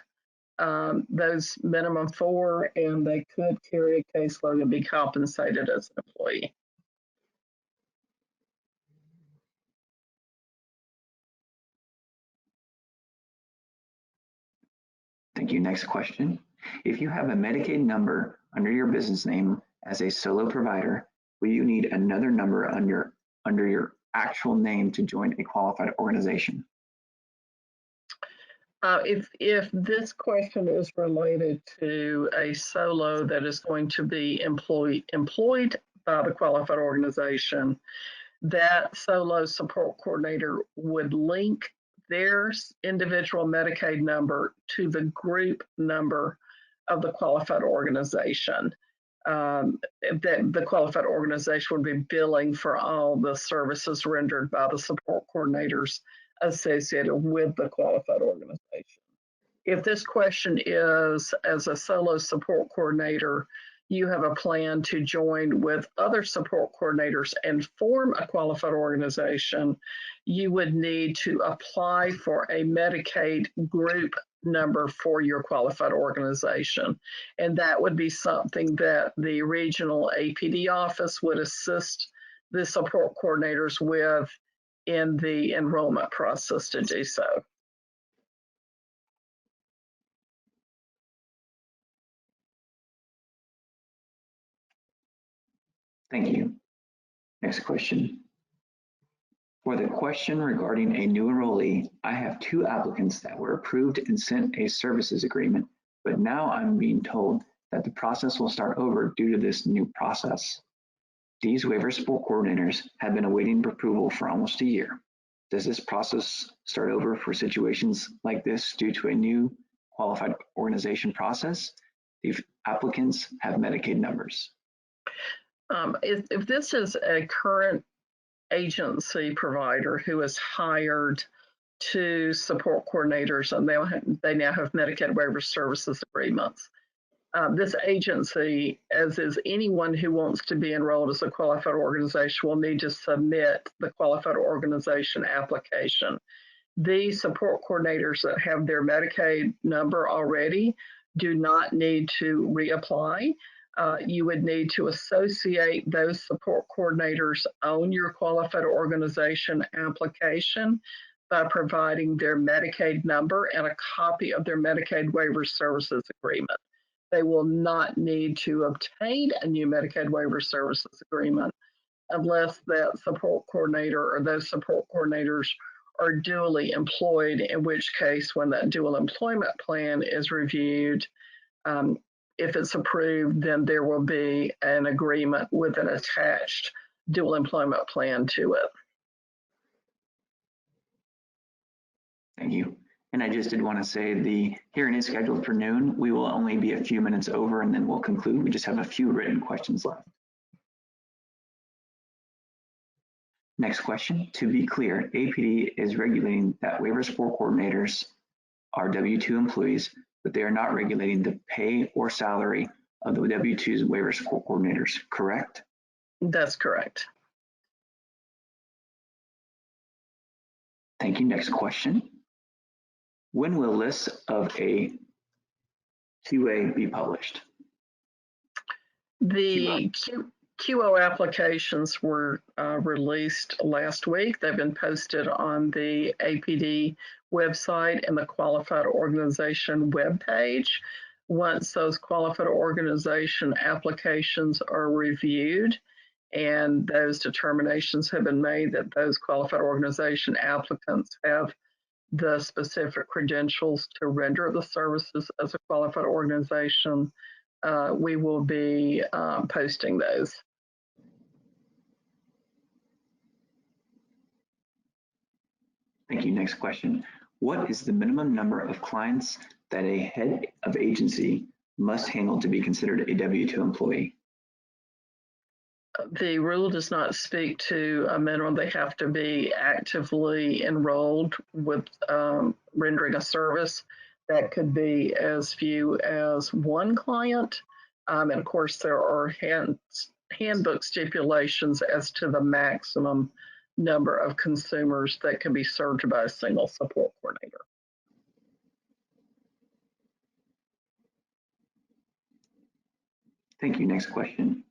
those minimum 4, and they could carry a caseload and be compensated as an employee. Thank you. Next question. If you have a Medicaid number under your business name as a solo provider, will you need another number under your actual name to join a qualified organization? If this question is related to a solo that is going to be employed by the qualified organization, that solo support coordinator would link their individual Medicaid number to the group number of the qualified organization. The qualified organization would be billing for all the services rendered by the support coordinators associated with the qualified organization. If this question is, as a solo support coordinator, you have a plan to join with other support coordinators and form a qualified organization, you would need to apply for a Medicaid group number for your qualified organization. And that would be something that the regional APD office would assist the support coordinators with in the enrollment process to do so. Thank you. Next question. For the question regarding a new enrollee, I have 2 applicants that were approved and sent a services agreement, but now I'm being told that the process will start over due to this new process. These waiver support coordinators have been awaiting approval for almost a year. Does this process start over for situations like this due to a new qualified organization process? The applicants have Medicaid numbers. If this is a current agency provider who is hired to support coordinators and they now have Medicaid waiver services agreements, this agency, as is anyone who wants to be enrolled as a qualified organization, will need to submit the qualified organization application. The support coordinators that have their Medicaid number already do not need to reapply. You would need to associate those support coordinators on your qualified organization application by providing their Medicaid number and a copy of their Medicaid waiver services agreement. They will not need to obtain a new Medicaid waiver services agreement unless that support coordinator or those support coordinators are duly employed, in which case when that dual employment plan is reviewed, if it's approved, then there will be an agreement with an attached dual employment plan to it. Thank you. And I just did want to say the hearing is scheduled for noon. We will only be a few minutes over and then we'll conclude. We just have a few written questions left. Next question. To be clear, APD is regulating that waiver support coordinators are W-2 employees, but they are not regulating the pay or salary of the W-2's waiver support coordinators, correct? That's correct. Thank you. Next question. When will lists of a QA be published? The QO applications were released last week. They've been posted on the APD website and the qualified organization webpage. Once those qualified organization applications are reviewed and those determinations have been made that those qualified organization applicants have the specific credentials to render the services as a qualified organization, we will be posting those. Thank you. Next question. What is the minimum number of clients that a head of agency must handle to be considered a W-2 employee? The rule does not speak to a minimum. They have to be actively enrolled with rendering a service. That could be as few as 1 client. And of course, there are handbook stipulations as to the maximum number of consumers that can be served by a single support coordinator. Thank you. Next question.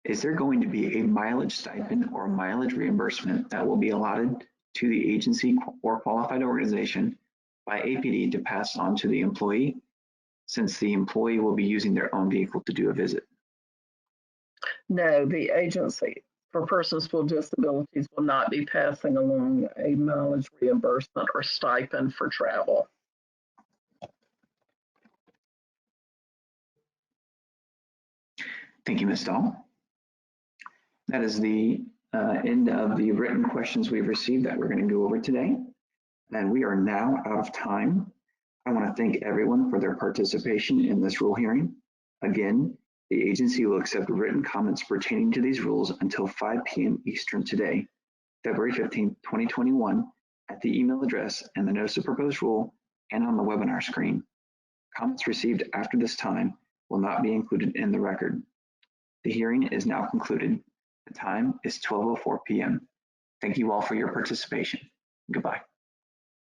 Is there going to be a mileage stipend or mileage reimbursement that will be allotted to the agency or qualified organization by APD to pass on to the employee, since the employee will be using their own vehicle to do a visit? No, the agency for persons with disabilities will not be passing along a mileage reimbursement or stipend for travel. Thank you, Ms. Dahl. That is the end of the written questions we've received that we're going to go over today. And we are now out of time. I want to thank everyone for their participation in this rule hearing. Again, the agency will accept written comments pertaining to these rules until 5 p.m. Eastern today, February 15, 2021, at the email address and the notice of proposed rule and on the webinar screen. Comments received after this time will not be included in the record. The hearing is now concluded. The time is 12:04 p.m. Thank you all for your participation. Goodbye.